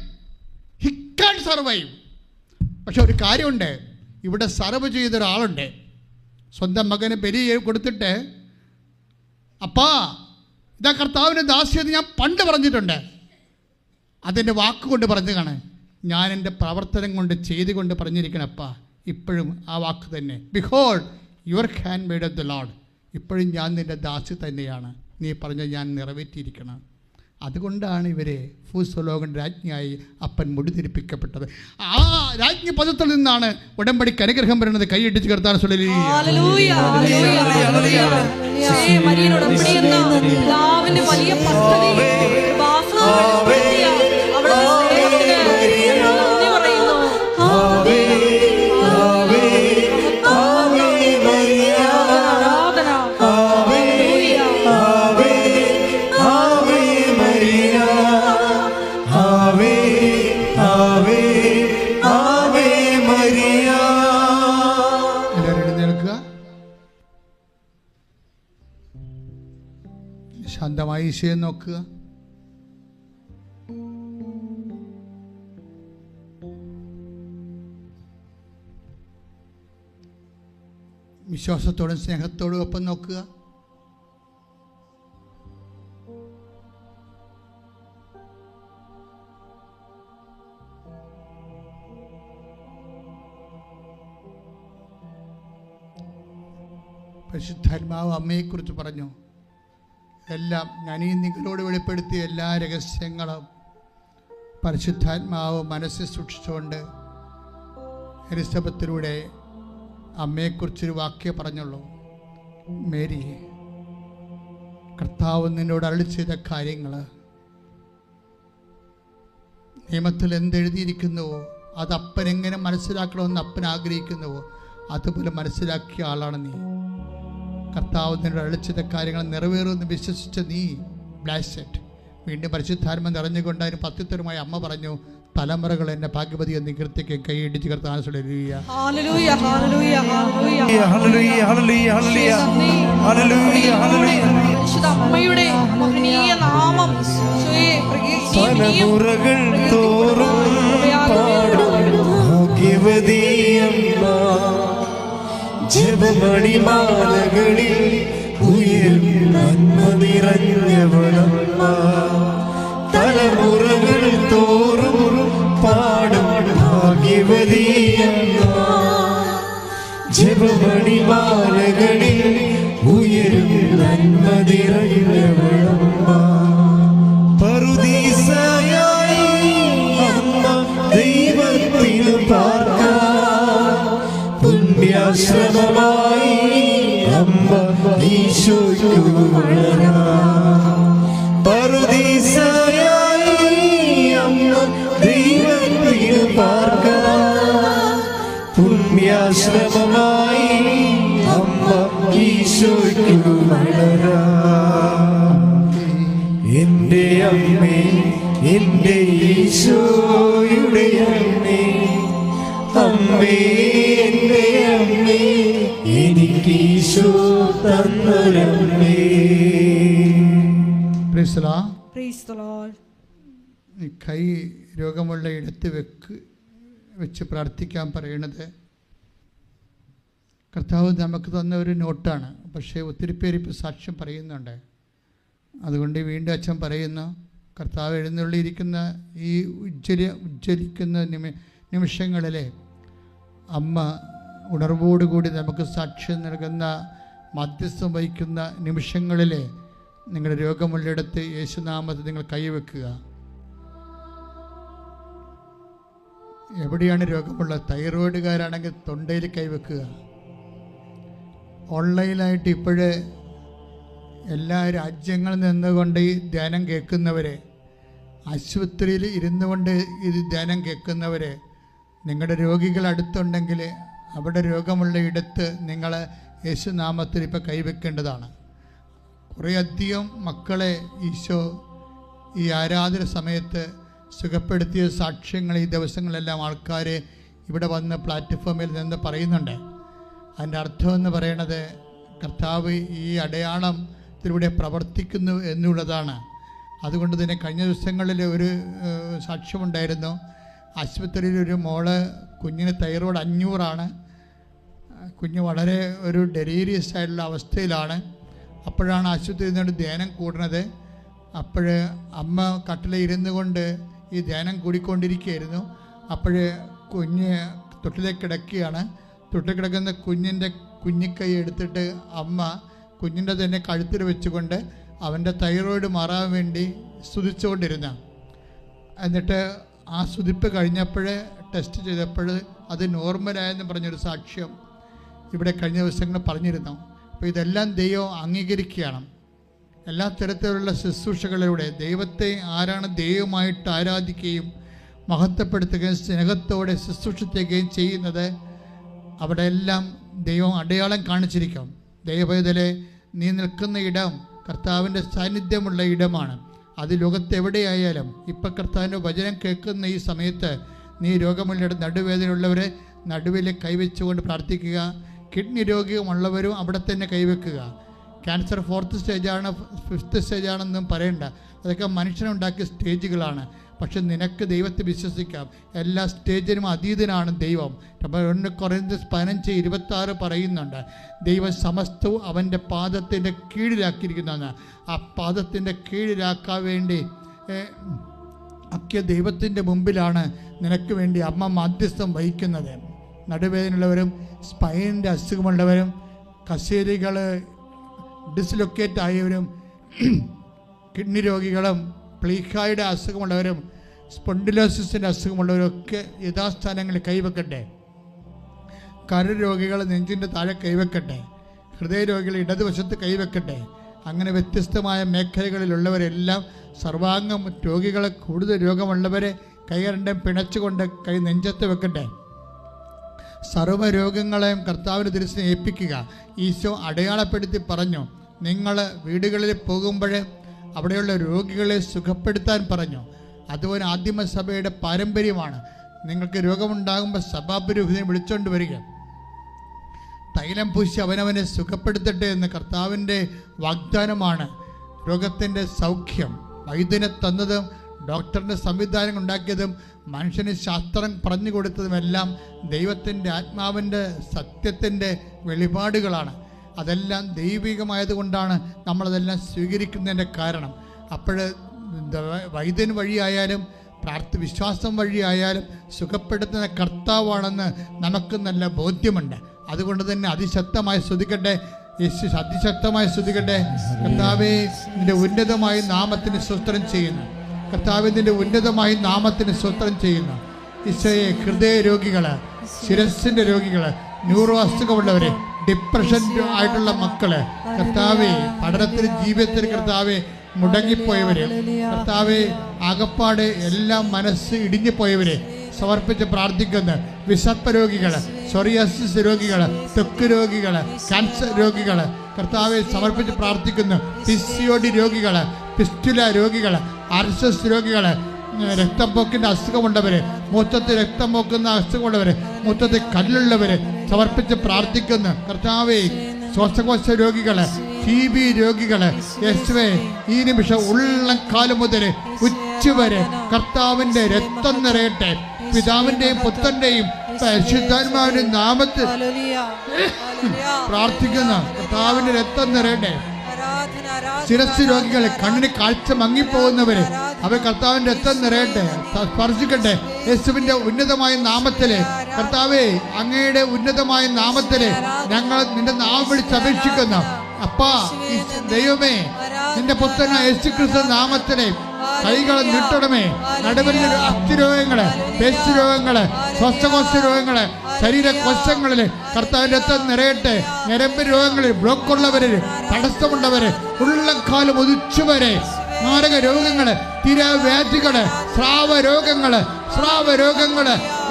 He can survive. പക്ഷെ ഒരു കാര്യമുണ്ട്, ഇവിടെ സർവ് ചെയ്തൊരാളുണ്ട്. സ്വന്തം മകന് ബലി കൊടുത്തിട്ട്, അപ്പാ ഇതാ കർത്താവിൻ്റെ ദാസ്യത ഞാൻ പണ്ട് പറഞ്ഞിട്ടുണ്ട്. അതെൻ്റെ വാക്കുകൊണ്ട് പറഞ്ഞതാണ്. ഞാൻ എൻ്റെ പ്രവർത്തനം കൊണ്ട് ചെയ്തുകൊണ്ട് പറഞ്ഞിരിക്കണപ്പാ. ഇപ്പോഴും ആ വാക്ക് തന്നെ, behold your hand made of the Lord. ഇപ്പോഴും ഞാൻ നിൻ്റെ ദാസി തന്നെയാണ്. നീ പറഞ്ഞ ഞാൻ നിറവേറ്റിയിരിക്കണം. അതുകൊണ്ടാണ് ഇവരെ ഭൂസ്വലോകൻ രാജ്ഞിയായി അപ്പൻ മുടിതിരിപ്പിക്കപ്പെട്ടത്. ആ രാജ്ഞി പദത്തിൽ നിന്നാണ് ഉടമ്പടിക്ക് അനുഗ്രഹം വരുന്നത്. കൈയിട്ടിച്ച് കർത്താൻ ശാന്തമായി ഈശോയെ നോക്കുക. വിശ്വാസത്തോടും സ്നേഹത്തോടും ഒപ്പം നോക്കുക. പരിശുദ്ധാത്മാവ് അമ്മയെക്കുറിച്ച് പറഞ്ഞു, എല്ലാം ഞാൻ ഈ നിങ്ങളോട് വെളിപ്പെടുത്തിയ എല്ലാ രഹസ്യങ്ങളും പരിശുദ്ധാത്മാവ് മനസ്സിൽ സൂക്ഷിച്ചുകൊണ്ട് എലിസബത്തിലൂടെ അമ്മയെക്കുറിച്ചൊരു വാക്യം പറഞ്ഞുള്ളൂ. മേരി, കർത്താവ് നിന്നോട് അരുളി ചെയ്ത കാര്യങ്ങൾ നിയമത്തിൽ എന്തെഴുതിയിരിക്കുന്നുവോ അത് അപ്പൻ എങ്ങനെ മനസ്സിലാക്കണമെന്ന് അപ്പൻ ആഗ്രഹിക്കുന്നുവോ അതുപോലെ മനസ്സിലാക്കിയ ആളാണ് നീ. കർത്താവ് നിന്നോട് അരുളി ചെയ്ത കാര്യങ്ങൾ നിറവേറുമെന്ന് വിശ്വസിച്ച നീ ബ്ലാസ്റ്റഡ്. വീണ്ടും പരിശുദ്ധാത്മ നിറഞ്ഞുകൊണ്ട് അതിന് പ്രത്യുത്തരമായി അമ്മ പറഞ്ഞു, തലമുറകൾ എന്നെ ഭാഗ്യവതി എന്ന് കീർത്തിക്ക് കൈയിടിച്ച് കർത്താൻ ജപമണിമാലകളിൽ ഉയരും നന്മ നിറഞ്ഞവളമ്മ, തലമുറകൾ തോറും പാടും ഭാഗ്യവതിയമ്മ. ജപമണിമാലകളിൽ ഉയരും നന്മ നിറഞ്ഞവളമ്മ, പറുദീസയായി അമ്മ ദൈവത്തിനു പാർക്കാം, പുണ്യാശ്രമമായി അമ്മ ഈശോയ്ക്കു വളരാം. പറുദീസയായി അമ്മ ദൈവത്തിനു പാർക്കാം, പുണ്യാശ്രമമായി അമ്മ ഈശോയ്ക്കു വളരാം. എൻ്റെ അമ്മേ, എൻ്റെ ഈശോയുടെ അമ്മേ, അമ്മേ എൻ്റെ അമ്മേ, എനിക്ക് ഈശോ തന്നൊരമ്മേ. ഈ കൈ രോഗമുള്ള ഇടത്ത് വെച്ച് പ്രാർത്ഥിക്കാൻ പറയണത് കർത്താവ് നമുക്ക് തന്ന ഒരു നോട്ടാണ്. പക്ഷേ ഒത്തിരി പേര് ഇപ്പോൾ സാക്ഷ്യം പറയുന്നുണ്ട്. അതുകൊണ്ട് വീണ്ടും അച്ഛൻ പറയുന്നു, കർത്താവ് എഴുന്നള്ളിയിരിക്കുന്ന ഈ ഉജ്ജ്വലിക്കുന്ന നിമിഷങ്ങളിലെ അമ്മ ഉണർവോടുകൂടി നമുക്ക് സാക്ഷ്യം നൽകുന്ന മധ്യസ്ഥം വഹിക്കുന്ന നിമിഷങ്ങളിൽ നിങ്ങളുടെ രോഗമുള്ളിടത്ത് യേശുനാമത്തിൽ നിങ്ങൾ കൈവെക്കുക. എവിടെയാണ് രോഗമുള്ളത്? തൈറോയിഡുകാരാണെങ്കിൽ തൊണ്ടയിൽ കൈവെക്കുക. ഓൺലൈനായിട്ട് ഇപ്പോഴേ എല്ലാ രാജ്യങ്ങളിൽ നിന്നുകൊണ്ട് ഈ ധ്യാനം കേൾക്കുന്നവരെ, ആശുപത്രിയിൽ ഇരുന്നു കൊണ്ട് ഇത് ധ്യാനം കേൾക്കുന്നവരെ, നിങ്ങളുടെ രോഗികൾ അടുത്തുണ്ടെങ്കിൽ അവിടെ രോഗമുള്ള ഇടത്ത് നിങ്ങൾ യേശുനാമത്തിൽ ഇപ്പോൾ കൈവെക്കേണ്ടതാണ്. കുറേയധികം മക്കളെ ഈശോ ഈ ആരാധന സമയത്ത് സുഖപ്പെടുത്തിയ സാക്ഷ്യങ്ങൾ ഈ ദിവസങ്ങളെല്ലാം ആൾക്കാർ ഇവിടെ വന്ന് പ്ലാറ്റ്ഫോമിൽ നിന്ന് പറയുന്നുണ്ട്. അതിൻ്റെ അർത്ഥമെന്ന് പറയണത് കർത്താവ് ഈ അടയാളത്തിലൂടെ പ്രവർത്തിക്കുന്നു എന്നുള്ളതാണ്. അതുകൊണ്ട് തന്നെ കഴിഞ്ഞ ദിവസങ്ങളിൽ ഒരു സാക്ഷ്യമുണ്ടായിരുന്നു. ആശുപത്രിയിൽ ഒരു മോള്, കുഞ്ഞിന് തൈറോയ്ഡ് 500 കുഞ്ഞ് വളരെ ഒരു ഡെലീരിയസ് ആയിട്ടുള്ള അവസ്ഥയിലാണ്. അപ്പോഴാണ് ആശുപത്രിയിൽ നിന്നോട് ധ്യാനം കൂടുന്നത്. അപ്പോൾ അമ്മ കട്ടിലിരുന്നു കൊണ്ട് ഈ ധ്യാനം കൂടിക്കൊണ്ടിരിക്കുകയായിരുന്നു. അപ്പോൾ കുഞ്ഞ് തൊട്ടിലേക്ക് കിടക്കുകയാണ്. തൊട്ടിൽ കിടക്കുന്ന കുഞ്ഞിൻ്റെ കുഞ്ഞിക്കൈ എടുത്തിട്ട് അമ്മ കുഞ്ഞിൻ്റെ തന്നെ കഴുത്തിൽ വെച്ചുകൊണ്ട് അവൻ്റെ തൈറോയിഡ് മാറാൻ വേണ്ടി സ്തുതിച്ചുകൊണ്ടിരുന്ന. എന്നിട്ട് ആ സ്തുതിപ്പ് കഴിഞ്ഞപ്പോഴേ ടെസ്റ്റ് ചെയ്തപ്പോൾ അത് നോർമലായെന്ന് പറഞ്ഞൊരു സാക്ഷ്യം ഇവിടെ കഴിഞ്ഞ ദിവസങ്ങൾ പറഞ്ഞിരുന്നു. അപ്പോൾ ഇതെല്ലാം ദൈവം അംഗീകരിക്കുകയാണ്. എല്ലാ തരത്തിലുള്ള ശുശ്രൂഷകളിലൂടെ ദൈവത്തെ ആരാണ് ദൈവമായിട്ട് ആരാധിക്കുകയും മഹത്വപ്പെടുത്തുകയും സ്നേഹത്തോടെ ശുശ്രൂഷിക്കുകയും ചെയ്യുന്നത്, അവിടെ എല്ലാം ദൈവം അടയാളം കാണിച്ചിരിക്കും. ദൈവവേദലെ നീ നിൽക്കുന്ന ഇടം കർത്താവിൻ്റെ സാന്നിധ്യമുള്ള ഇടമാണ്. അത് ലോകത്തെവിടെയായാലും ഇപ്പം കർത്താവിൻ്റെ വചനം കേൾക്കുന്ന ഈ സമയത്ത് നീ രോഗമുള്ളവരുടെ നടുവേദനയുള്ളവരെ നടുവിൽ കൈവച്ചുകൊണ്ട് പ്രാർത്ഥിക്കുക. കിഡ്നി രോഗമുള്ളവരും അവിടെ തന്നെ കൈവെക്കുക. ക്യാൻസർ 4th സ്റ്റേജാണ് 5th സ്റ്റേജാണെന്നും പറയണ്ട, അതൊക്കെ മനുഷ്യനുണ്ടാക്കിയ സ്റ്റേജുകളാണ്. പക്ഷെ നിനക്ക് ദൈവത്തെ വിശ്വസിക്കാം. എല്ലാ സ്റ്റേജിനും അതീതനാണ് ദൈവം. 1 കൊറിന്ത്യർ 15:26 പറയുന്നുണ്ട്, ദൈവം സമസ്തവും അവൻ്റെ പാദത്തിൻ്റെ കീഴിലാക്കിയിരിക്കുന്നതെന്ന്. ആ പാദത്തിൻ്റെ കീഴിലാക്കാൻ വേണ്ടി ഒക്കെ ദൈവത്തിൻ്റെ മുമ്പിലാണ് നിനക്ക് വേണ്ടി അമ്മ മാധ്യസ്ഥം വഹിക്കുന്നത്. നടുവേദനയുള്ളവരും സ്പൈനിൻ്റെ അസുഖമുള്ളവരും കശേരികൾ ഡിസ്ലൊക്കേറ്റ് ആയവരും കിഡ്നി രോഗികളും പ്ലീഹായുടെ അസുഖമുള്ളവരും സ്പോണ്ടിലോസിസിൻ്റെ അസുഖമുള്ളവരൊക്കെ യഥാസ്ഥാനങ്ങളിൽ കൈവെക്കട്ടെ. കരരോഗികൾ നെഞ്ചിൻ്റെ താഴെ കൈവെക്കട്ടെ. ഹൃദയരോഗികൾ ഇടതുവശത്ത് കൈവെക്കട്ടെ. അങ്ങനെ വ്യത്യസ്തമായ മേഖലകളിലുള്ളവരെല്ലാം സർവാംഗം രോഗികളെ കൂടുതൽ രോഗമുള്ളവരെ കൈരണ്ടും പിണച്ചുകൊണ്ട് കൈ നെഞ്ചത്ത് വെക്കട്ടെ. സർവ്വരോഗങ്ങളെയും കർത്താവിന് തിരുസിനെ ഏൽപ്പിക്കുക. ഈശോ അടയാളപ്പെടുത്തി പറഞ്ഞു, നിങ്ങൾ വീടുകളിൽ പോകുമ്പോൾ അവിടെയുള്ള രോഗികളെ സുഖപ്പെടുത്താൻ പറഞ്ഞു. അതുപോലെ ആദിമസഭയുടെ പാരമ്പര്യമാണ്. നിങ്ങൾക്ക് രോഗമുണ്ടാകുമ്പോൾ സഭാപുരോഹിതനെ വിളിച്ചുകൊണ്ട് വരിക, തൈലം പൂശി അവനവനെ സുഖപ്പെടുത്തട്ടെ എന്ന് കർത്താവിൻ്റെ വാഗ്ദാനമാണ്. രോഗത്തിൻ്റെ സൗഖ്യം വൈദ്യനെ തന്നതും ഡോക്ടറിൻ്റെ സംവിധാനം ഉണ്ടാക്കിയതും മനുഷ്യന് ശാസ്ത്രം പറഞ്ഞു കൊടുത്തതുമെല്ലാം ദൈവത്തിൻ്റെ ആത്മാവിൻ്റെ സത്യത്തിൻ്റെ വെളിപാടുകളാണ്. അതെല്ലാം ദൈവികമായതുകൊണ്ടാണ് നമ്മളതെല്ലാം സ്വീകരിക്കുന്നതിൻ്റെ കാരണം. അപ്പോൾ വൈദ്യൻ വഴിയായാലും വിശ്വാസം വഴിയായാലും സുഖപ്പെടുത്തുന്ന കർത്താവാണെന്ന് നമുക്ക് നല്ല ബോധ്യമുണ്ട്. അതുകൊണ്ട് തന്നെ അതിശക്തമായി സ്തുതിക്കട്ടെ, അതിശക്തമായി സ്തുതിക്കട്ടെ. കർത്താവേ, നിന്റെ ഉന്നതമായ നാമത്തിന് സ്തോത്രം ചെയ്യുന്നു. കർത്താവേ, നിന്റെ ഉന്നതമായ നാമത്തിന് സ്തോത്രം ചെയ്യുന്നു. ഈശോയെ, ഹൃദയ രോഗികൾ, ശിരസിൻ്റെ രോഗികൾ, ന്യൂറോ അസുഖമുള്ളവരെ, ഡിപ്രഷൻ ആയിട്ടുള്ള മക്കള്, കർത്താവേ, പഠനത്തിന് ജീവിതത്തിന് കർത്താവേ മുടങ്ങിപ്പോയവര്, കർത്താവേ, ആകപ്പാട് എല്ലാം മനസ്സ് ഇടിഞ്ഞുപോയവരെ സമർപ്പിച്ച് പ്രാർത്ഥിക്കുന്നു. വിശപ്പ് രോഗികൾ, സോറിയാസിസ് രോഗികൾ, ത്വക്ക് രോഗികൾ, ക്യാൻസർ രോഗികൾ കർത്താവെ സമർപ്പിച്ച് പ്രാർത്ഥിക്കുന്നു. PCOD രോഗികൾ, പിസ്റ്റുല രോഗികൾ, RSS രോഗികൾ, രക്തംപോക്കിൻ്റെ അസുഖമുള്ളവർ, മൂത്രത്തിൽ രക്തം പോക്കുന്ന അസുഖമുള്ളവർ, മൂത്രത്തിൽ കല്ലുള്ളവർ സമർപ്പിച്ച് പ്രാർത്ഥിക്കുന്നു. കർത്താവെ, ശ്വാസകോശ രോഗികൾ, TB രോഗികൾ, യേശുവേ, ഈ നിമിഷം ഉള്ളംകാലം മുതൽ ഉച്ചവരെ കർത്താവിൻ്റെ രക്തം നിറയട്ടെ. പിതാവിൻ്റെയും പുത്രൻ്റെയും പരിശുദ്ധാത്മാവിൻ്റെയും നാമത്തിൽ പ്രാർത്ഥിക്കുന്ന കർത്താവിൻ്റെ രക്തം നിറയട്ടെ. ശിരസ് രോഗികളെ, കണ്ണിന് കാഴ്ച മങ്ങിപ്പോകുന്നവര്, അവർ കർത്താവിൻ്റെ രക്തം നിറയട്ടെ, സ്പർശിക്കട്ടെ. യേശുവിൻ്റെ ഉന്നതമായ നാമത്തില് കർത്താവേ, അങ്ങയുടെ ഉന്നതമായ നാമത്തില് ഞങ്ങൾ നിന്റെ നാമം വിളിച്ച് അപേക്ഷിക്കുന്നു. അപ്പാ, ദൈവമേ, നിന്റെ പുത്രനായ യേശുക്രിസ്തു നാമത്തിലെ കൈകൾ നീട്ടണമേ. നടുവിലെ അസ്ഥിരോഗങ്ങള്, പേശിരോഗങ്ങള്, ശ്വാസകോശ രോഗങ്ങള്, ശരീരകോശങ്ങളില് കർത്താവിൻ്റെ രക്തം നിറയട്ടെ. ഞരമ്പ് രോഗങ്ങളിൽ ബ്ലോക്കുള്ളവര്, തടസ്സമുള്ളവര്, ഉള്ളംകാലം ഒതിച്ചുവരെ മാരക രോഗങ്ങള്, തിരവ്യാധികള്, സ്രാവരോഗങ്ങള്,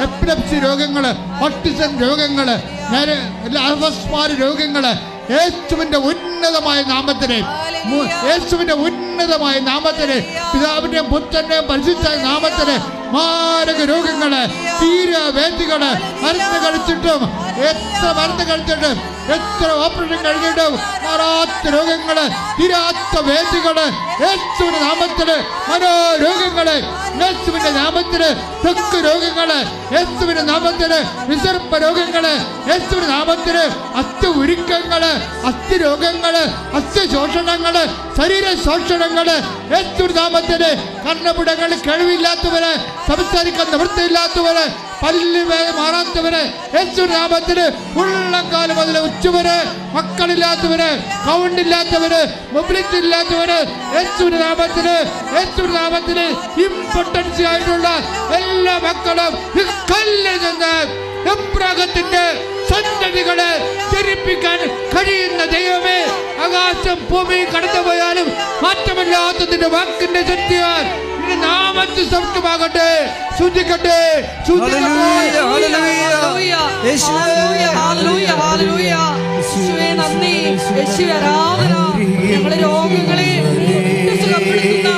എപ്പിലെപ്സി രോഗങ്ങള്, ഓട്ടിസം രോഗങ്ങള്, അപസ്മാര രോഗങ്ങള്, യേശുവിന്റെ ഉന്നതമായ നാമത്തിലെ, യേശുവിന്റെ ഉന്നതമായ നാമത്തിലെ, പിതാവിന്റെയും പുത്രന്റെയും പരിശുദ്ധ നാമത്തിലെ മാരക രോഗങ്ങള്, തീരവേദികള്, മരുന്ന് കഴിച്ചിട്ടും എത്ര ഓപ്പറേഷൻ കഴിഞ്ഞിട്ടും മാറാത്ത രോഗങ്ങള്, തീരാത്ത വേദികള്, യേശുവിന്റെ നാമത്തില്, മനോരോഗങ്ങള് യേശുവിന്റെ നാമത്തില്, ത്വക്ക് രോഗങ്ങള് യേശുവിന്റെ നാമത്തില്, വിസർപ്പ രോഗങ്ങള് യേശുവിന്റെ നാമത്തില്, അസ്ഥി ഉരുക്കങ്ങള്, അസ്ഥി രോഗങ്ങള്, അസ്ഥി ശോഷണങ്ങള്, ശരീര ശോഷണങ്ങള് യേശുവിന്റെ നാമത്തില്, കർണപുടങ്ങൾ, കഴിവില്ലാത്തവര്, സംസാരിക്കാൻ നിവൃത്തിയില്ലാത്തവര്, പല്ലുവേദന മാറാത്തവര് യേശുവിന്റെ നാമത്തില് ഉള്ളക്കാലം മുതൽ ഉച്ചവരെ, മക്കളില്ലാത്തവര്, കൗണ്ടില്ലാത്തവര്, മൊബിലിറ്റി ഇല്ലാത്തവര് യേശുവിന്റെ നാമത്തില്, യേശുവിന്റെ നാമത്തില് ഇമ്പോർട്ടൻസ് ആയിട്ടുള്ള എല്ലാ മക്കളും ഈ കല്ലിൽ നിന്ന് എബ്രാഹത്തിന്റെ സന്തതികളെ ജനിപ്പിക്കാൻ കഴിയുന്ന ദൈവമേ, ആകാശം ഭൂമി കടന്നുപോയാലും മാറ്റമില്ലാത്തതിന്റെ വാക്കിന്റെ ശക്തിയാൽ നാമത്തിൽ സൗഖ്യമാകട്ടെ. ശുദ്ധിക്കട്ടെ, ഞങ്ങളുടെ രോഗങ്ങളെ സുഖപ്പെടുത്തുന്ന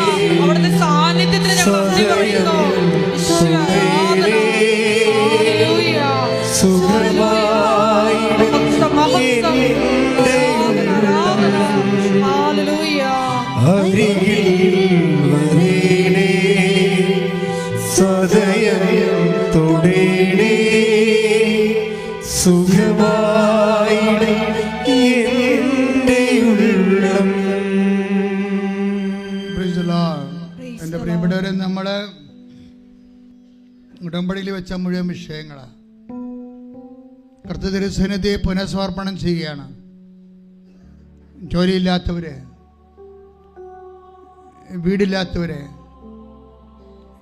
അവിടുത്തെ സാന്നിധ്യത്തിന് ഞങ്ങൾ നന്ദി പറയുന്നു. എൻ്റെ പ്രിയപ്പെട്ടവരെ, നമ്മള് ഉടമ്പടിയിൽ വെച്ച മുഴുവൻ വിഷയങ്ങളാണ്. കർത്തൃസന്നിധിയെ പുനഃസമർപ്പണം ചെയ്യുകയാണ്. ജോലിയില്ലാത്തവര്, വീടില്ലാത്തവര്,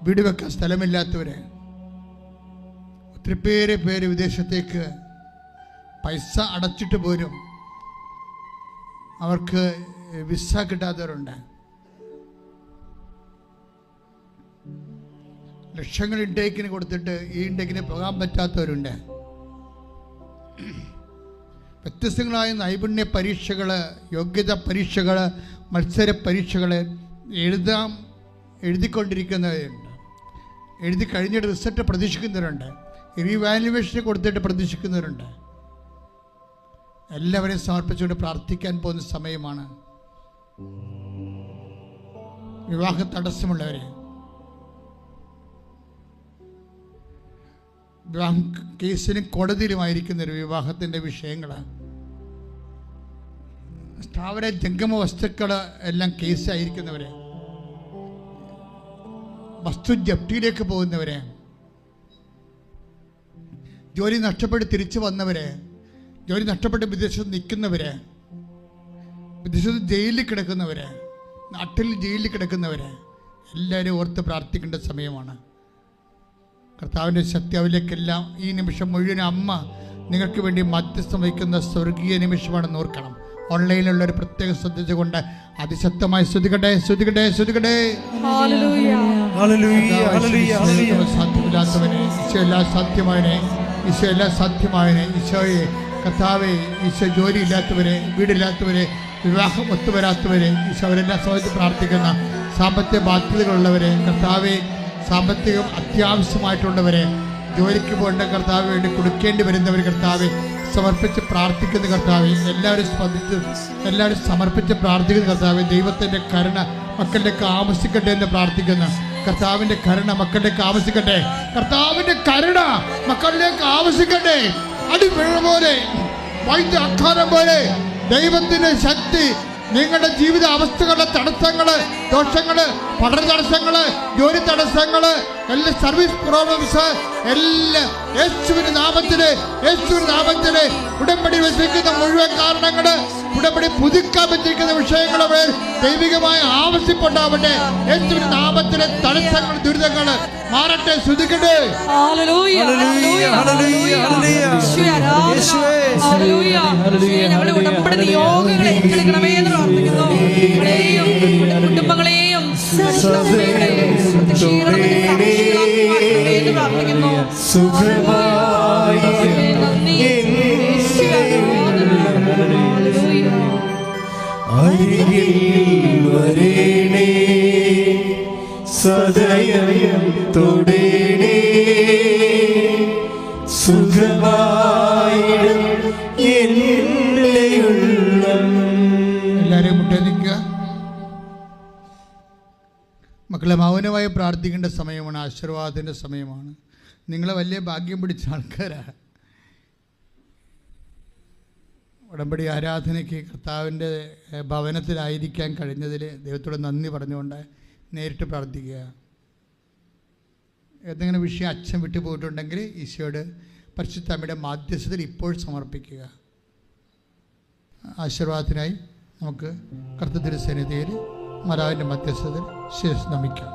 വീട് വെക്കാൻ സ്ഥലമില്ലാത്തവര്, ഒത്തിരി പേര് വിദേശത്തേക്ക് പൈസ അടച്ചിട്ട് പോലും അവർക്ക് വിസ കിട്ടാത്തവരുണ്ട്. ലക്ഷങ്ങൾ ഇൻടേക്കിന് കൊടുത്തിട്ട് ഈ ഇൻടേക്കിന് പോകാൻ പറ്റാത്തവരുണ്ട്. വ്യത്യസ്തങ്ങളായ നൈപുണ്യ പരീക്ഷകൾ, യോഗ്യത പരീക്ഷകൾ, മത്സര പരീക്ഷകൾ എഴുതിക്കൊണ്ടിരിക്കുന്നവരുണ്ട്. എഴുതി കഴിഞ്ഞിട്ട് റിസൾട്ട് പ്രതീക്ഷിക്കുന്നവരുണ്ട്. റീവാലുവേഷന് കൊടുത്തിട്ട് പ്രതീക്ഷിക്കുന്നവരുണ്ട്. എല്ലാവരെയും സമർപ്പിച്ചുകൊണ്ട് പ്രാർത്ഥിക്കാൻ പോകുന്ന സമയമാണ്. വിവാഹ തടസ്സമുള്ളവരെ, വിവാഹ കേസിലും കോടതിയിലുമായിരിക്കുന്നൊരു വിവാഹത്തിൻ്റെ വിഷയങ്ങളാണ്. സ്ഥാവര ജംഗമ വസ്തുക്കൾ എല്ലാം കേസായിരിക്കുന്നവരെ, വസ്തു ജപ്തിയിലേക്ക് പോകുന്നവരെ, ജോലി നഷ്ടപ്പെട്ട് തിരിച്ചു വന്നവരെ, ജോലി നഷ്ടപ്പെട്ട് വിദേശത്ത് നിൽക്കുന്നവരെ, വിദേശത്ത് ജയിലിൽ കിടക്കുന്നവരെ, നാട്ടിൽ ജയിലിൽ കിടക്കുന്നവരെ എല്ലാവരും ഓർത്ത് പ്രാർത്ഥിക്കേണ്ട സമയമാണ്. കർത്താവിൻ്റെ ശക്തി അവരിലേക്കെല്ലാം ഈ നിമിഷം മുഴുവൻ അമ്മ നിങ്ങൾക്ക് വേണ്ടി മധ്യസ്ഥം വഹിക്കുന്ന സ്വർഗീയ നിമിഷമാണെന്ന് ഓർക്കണം. ഓൺലൈനിലുള്ള ഒരു പ്രത്യേകം ശ്രദ്ധിച്ചുകൊണ്ട് അതിശക്തമായി സ്തുതിക്കട്ടെ. സാധ്യമില്ലാത്തവനെ ഈശോ എല്ലാം സാധ്യമായനെ, ഈശോ എല്ലാം സാധ്യമായനെ, ഈശോയെ കർത്താവെ, ഈശോ ജോലി ഇല്ലാത്തവരെ, വീടില്ലാത്തവരെ, വിവാഹം ഒത്തുവരാത്തവരെ, ഈശോ അവരെല്ലാം സമയത്ത് പ്രാർത്ഥിക്കുന്ന സാമ്പത്തിക ബാധ്യതകളുള്ളവരെ, കർത്താവെ സാമ്പത്തികം അത്യാവശ്യമായിട്ടുള്ളവരെ, ജോലിക്ക് പോകേണ്ട കർത്താവ് വേണ്ടി കൊടുക്കേണ്ടി വരുന്നവർ കർത്താവെ സമർപ്പിച്ച് പ്രാർത്ഥിക്കുന്ന കർത്താവെ, എല്ലാവരും സമർപ്പിച്ച് പ്രാർത്ഥിക്കുന്ന കർത്താവെ, ദൈവത്തിൻ്റെ കരുണ മക്കളിലേക്ക് ആവശ്യിക്കട്ടെ എന്ന് പ്രാർത്ഥിക്കുന്നു. കർത്താവിൻ്റെ കരുണ മക്കളിലേക്ക് ആവശ്യിക്കട്ടെ. കർത്താവിൻ്റെ കരുണ മക്കളിലേക്ക് ആവശ്യിക്കട്ടെ. അടിപിഴ പോലെ, വൈദ്യ അക്കാരം പോലെ ദൈവത്തിൻ്റെ ശക്തി നിങ്ങളുടെ ജീവിത അവസ്ഥകളുടെ തടസ്സങ്ങള്, ദോഷങ്ങള്, പഠന തടസ്സങ്ങള്, ജോലി തടസ്സങ്ങള്, എല്ലാ സർവീസ് പ്രോബ്ലംസ് എല്ലാം യേശുവിന്റെ നാമത്തില് ഉടമ്പടി വെച്ചിരിക്കുന്ന മുഴുവൻ കാരണങ്ങള്, ഉടമ്പടി പുതുക്കാൻ വെച്ചിരിക്കുന്ന വിഷയങ്ങളെ മേൽ ദൈവികമായ ആവശ്യപ്പെട്ടാവട്ടെ. യേശുവിന്റെ നാമത്തിലെ തടസ്സങ്ങൾ, ദുരിതങ്ങള് മാറട്ടെ. ശ്രദ്ധിക്കട്ടെ. കുടുംബങ്ങളെയും സദയം തൊടേണേ സുഖമായിടും എല്ലാവരെയും മുട്ടേ നിൽക്കുക. മക്കളെ മൗനമായി പ്രാർത്ഥിക്കേണ്ട സമയമാണ്, ആശീർവാദത്തിൻ്റെ സമയമാണ്. നിങ്ങളെ വലിയ ഭാഗ്യം പിടിച്ച ആൾക്കാരാണ്. ഉടമ്പടി ആരാധനയ്ക്ക് കർത്താവിൻ്റെ ഭവനത്തിലായിരിക്കാൻ കഴിഞ്ഞതിൽ ദൈവത്തോട് നന്ദി പറഞ്ഞുകൊണ്ട് നേരിട്ട് പ്രാർത്ഥിക്കുക. ഏതെങ്കിലും വിഷയം അച്ഛൻ വിട്ടുപോയിട്ടുണ്ടെങ്കിൽ ഈശോയോട് പരിശുദ്ധ അമ്മയുടെ മാധ്യസ്ഥതയിൽ ഇപ്പോൾ സമർപ്പിക്കുക. ആശീർവാദത്തിനായി നമുക്ക് കർത്തൃസന്നിധിയിൽ മാതാവിൻ്റെ മധ്യസ്ഥതയിൽ ശിരസ് നമിക്കാം.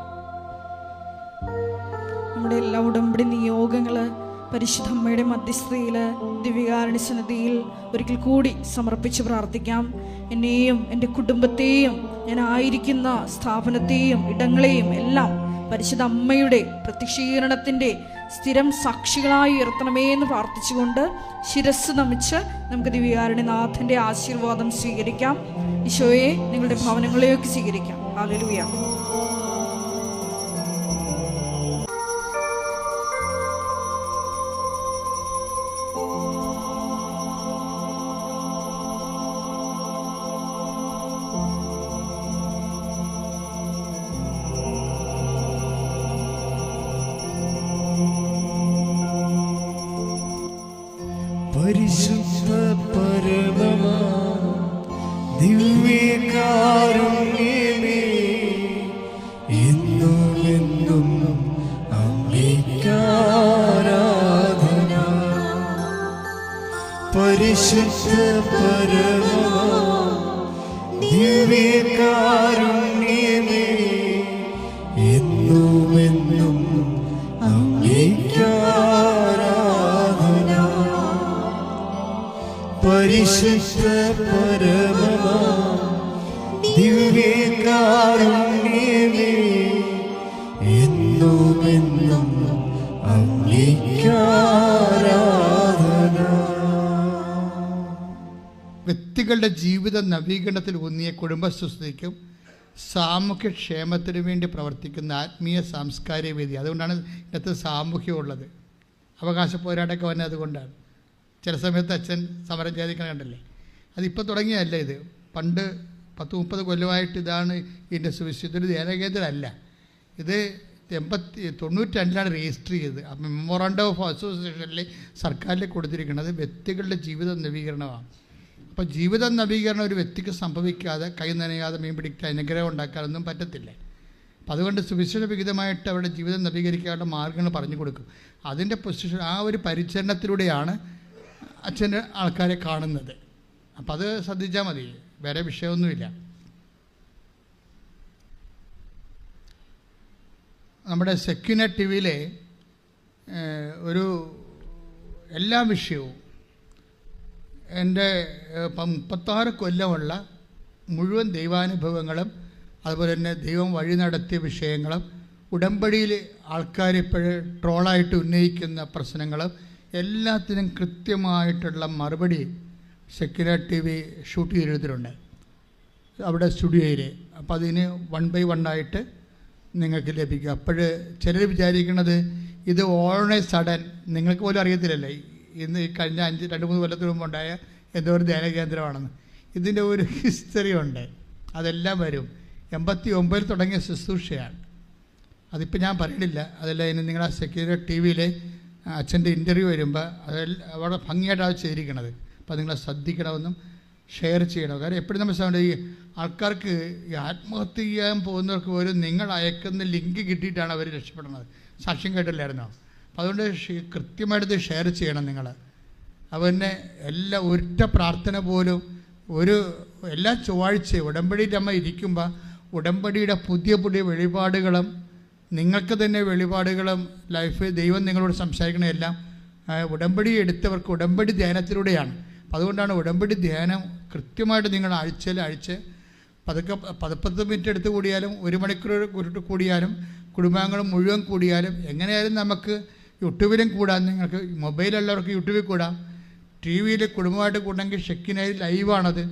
നമ്മുടെ എല്ലാ ഉടമ്പടി നിയോഗങ്ങൾ പരിശുദ്ധ അമ്മയുടെ മധ്യസ്ഥതയിൽ ദിവ്യകാരുണ്യ സന്നിധിയിൽ ഒരിക്കൽ കൂടി സമർപ്പിച്ച് പ്രാർത്ഥിക്കാം. എന്നെയും എൻ്റെ കുടുംബത്തെയും ഞാൻ ആയിരിക്കുന്ന സ്ഥാപനത്തെയും ഇടങ്ങളെയും എല്ലാം പരിശുദ്ധ അമ്മയുടെ പ്രത്യക്ഷീകരണത്തിൻ്റെ സ്ഥിരം സാക്ഷികളായി ഉയർത്തണമേ എന്ന് പ്രാർത്ഥിച്ചുകൊണ്ട് ശിരസ് നമിച്ച് നമുക്ക് ദിവ്യകാരുണ്യനാഥൻ്റെ ആശീർവാദം സ്വീകരിക്കാം. ഈശോയെ നിങ്ങളുടെ ഭവനങ്ങളിലേക്ക് സ്വീകരിക്കാം. ഹല്ലേലൂയ. പരിശുദ്ധ പരമമാ ദിവ്യകാരുണ്യമേ, എന്നും എന്നും അങ്ങേക്കാരാധന. പരിശുദ്ധ പരമമാ ദിവ്യകാരുണ്യമേ, എന്നും എന്നും അങ്ങേക്കാരാധന. പരിശുദ്ധ പരമമാ ദിവ്യകാരുണ്യമേ, എന്നും എന്നും അങ്ങേക്കാരാധന. വ്യക്തികളുടെ ജീവിത നവീകരണത്തിൽ ഊന്നിയ കുടുംബസുസ്ഥിതിക്കും സാമൂഹ്യക്ഷേമത്തിനു വേണ്ടി പ്രവർത്തിക്കുന്ന ആത്മീയ സാംസ്കാരിക വേദി. അതുകൊണ്ടാണ് ഇതിനകത്ത് സാമൂഹ്യമുള്ളത്. അവകാശ പോരാട്ടമൊക്കെ വന്നത് അതുകൊണ്ടാണ്. ചില സമയത്ത് അച്ഛൻ സമരം ചെയ്തിരിക്കണ കണ്ടല്ലേ. അതിപ്പോൾ തുടങ്ങിയല്ല, ഇത് പണ്ട് 10-30 കൊല്ലമായിട്ട് ഇതാണ് ഇതിൻ്റെ സുവിശേഷം. ഇതൊരു ധ്യാനകേന്ദ്രമല്ല. ഇത് 92 രജിസ്റ്റർ ചെയ്തത്. മെമ്മോറാണ്ടം ഓഫ് അസോസിയേഷനിൽ സർക്കാരിൽ കൊടുത്തിരിക്കുന്നത് വ്യക്തികളുടെ ജീവിത നവീകരണമാണ്. അപ്പോൾ ജീവിത നവീകരണം ഒരു വ്യക്തിക്ക് സംഭവിക്കാതെ കൈ നനയാതെ മീൻ പിടിക്കാൻ അനുഗ്രഹം ഉണ്ടാക്കാനൊന്നും പറ്റത്തില്ല. അപ്പം അതുകൊണ്ട് സുവിശേഷ വിഹിതമായിട്ട് അവരുടെ ജീവിതം നവീകരിക്കാനുള്ള മാർഗ്ഗങ്ങൾ പറഞ്ഞു കൊടുക്കും. അതിൻ്റെ പൊസിഷൻ ആ ഒരു പരിചരണത്തിലൂടെയാണ് അച്ഛൻ്റെ ആൾക്കാരെ കാണുന്നത്. അപ്പം അത് ശ്രദ്ധിച്ചാൽ മതി, വേറെ വിഷയമൊന്നുമില്ല. നമ്മുടെ സെക്യുലർ ടി വിയിലെ ഒരു എല്ലാ വിഷയവും എൻ്റെ 36 കൊല്ലമുള്ള മുഴുവൻ ദൈവാനുഭവങ്ങളും അതുപോലെ തന്നെ ദൈവം വഴി നടത്തിയ വിഷയങ്ങളും ഉടമ്പടിയിൽ ആൾക്കാരിപ്പോഴും ട്രോളായിട്ട് ഉന്നയിക്കുന്ന പ്രശ്നങ്ങളും എല്ലാത്തിനും കൃത്യമായിട്ടുള്ള മറുപടി സെക്യുലർ ടി വി ഷൂട്ട് ചെയ്തെടുത്തിട്ടുണ്ട് അവിടെ സ്റ്റുഡിയോയിൽ. അപ്പോൾ അതിന് 1 by 1 ആയിട്ട് നിങ്ങൾക്ക് ലഭിക്കും. അപ്പോൾ ചിലർ വിചാരിക്കുന്നത് ഇത് ഓൺ എ സഡൻ, നിങ്ങൾക്ക് പോലും അറിയത്തില്ലല്ലേ ഇന്ന് ഈ കഴിഞ്ഞ 2-3 കൊല്ലത്തിന് മുമ്പ് ഉണ്ടായ എന്തോ ഒരു ധ്യാന കേന്ദ്രമാണെന്ന്. ഇതിൻ്റെ ഒരു ഹിസ്റ്ററി ഉണ്ട്, അതെല്ലാം വരും. 89 തുടങ്ങിയ ശുശ്രൂഷയാണ്. അതിപ്പോൾ ഞാൻ പറയണില്ല, അതെല്ലാം ഇനി നിങ്ങളുടെ സെക്യുലർ ടി വിയിലെ അച്ഛൻ്റെ ഇൻ്റർവ്യൂ വരുമ്പോൾ അതെല്ലാം അവിടെ ഭംഗിയായിട്ടാണ് ചെയ്തിരിക്കണത്. അപ്പോൾ നിങ്ങൾ ശ്രദ്ധിക്കണമെന്നും ഷെയർ ചെയ്യണം. കാരണം എപ്പോഴും നമ്മൾ ഈ ആൾക്കാർക്ക് ഈ ആത്മഹത്യ ചെയ്യാൻ പോകുന്നവർക്ക് പോലും നിങ്ങൾ അയക്കുന്ന ലിങ്ക് കിട്ടിയിട്ടാണ് അവർ രക്ഷപ്പെടുന്നത്. സാക്ഷ്യം കേട്ടില്ലായിരുന്നോ? അപ്പോൾ അതുകൊണ്ട് കൃത്യമായിട്ട് ഷെയർ ചെയ്യണം നിങ്ങൾ. അതുപോലെ എല്ലാ ഒറ്റ പ്രാർത്ഥന പോലും എല്ലാ ചൊവ്വാഴ്ചയും ഉടമ്പടിയുടെ അമ്മ ഇരിക്കുമ്പോൾ ഉടമ്പടിയുടെ പുതിയ പുതിയ വെളിപാടുകളും നിങ്ങൾക്ക് തന്നെ വെളിപാടുകളും ലൈഫ് ദൈവം നിങ്ങളോട് സംസാരിക്കണമെല്ലാം ഉടമ്പടി എടുത്തവർക്ക് ഉടമ്പടി ധ്യാനത്തിലൂടെയാണ്. അതുകൊണ്ടാണ് ഉടമ്പടി ധ്യാനം കൃത്യമായിട്ട് നിങ്ങൾ ആഴ്ച പതുക്കെ 10 മിനിറ്റ് എടുത്ത് കൂടിയാലും 1 മണിക്കൂർ കൂടിയാലും കുടുംബാംഗങ്ങൾ മുഴുവൻ കൂടിയാലും എങ്ങനെയായാലും നമുക്ക് യൂട്യൂബിലും കൂടാം. നിങ്ങൾക്ക് മൊബൈലുള്ളവർക്ക് യൂട്യൂബിൽ കൂടാം, ടി വിയിൽ കുടുംബമായിട്ട് കൂടെങ്കിൽ ഷെക്കിനായി ലൈവാണത്.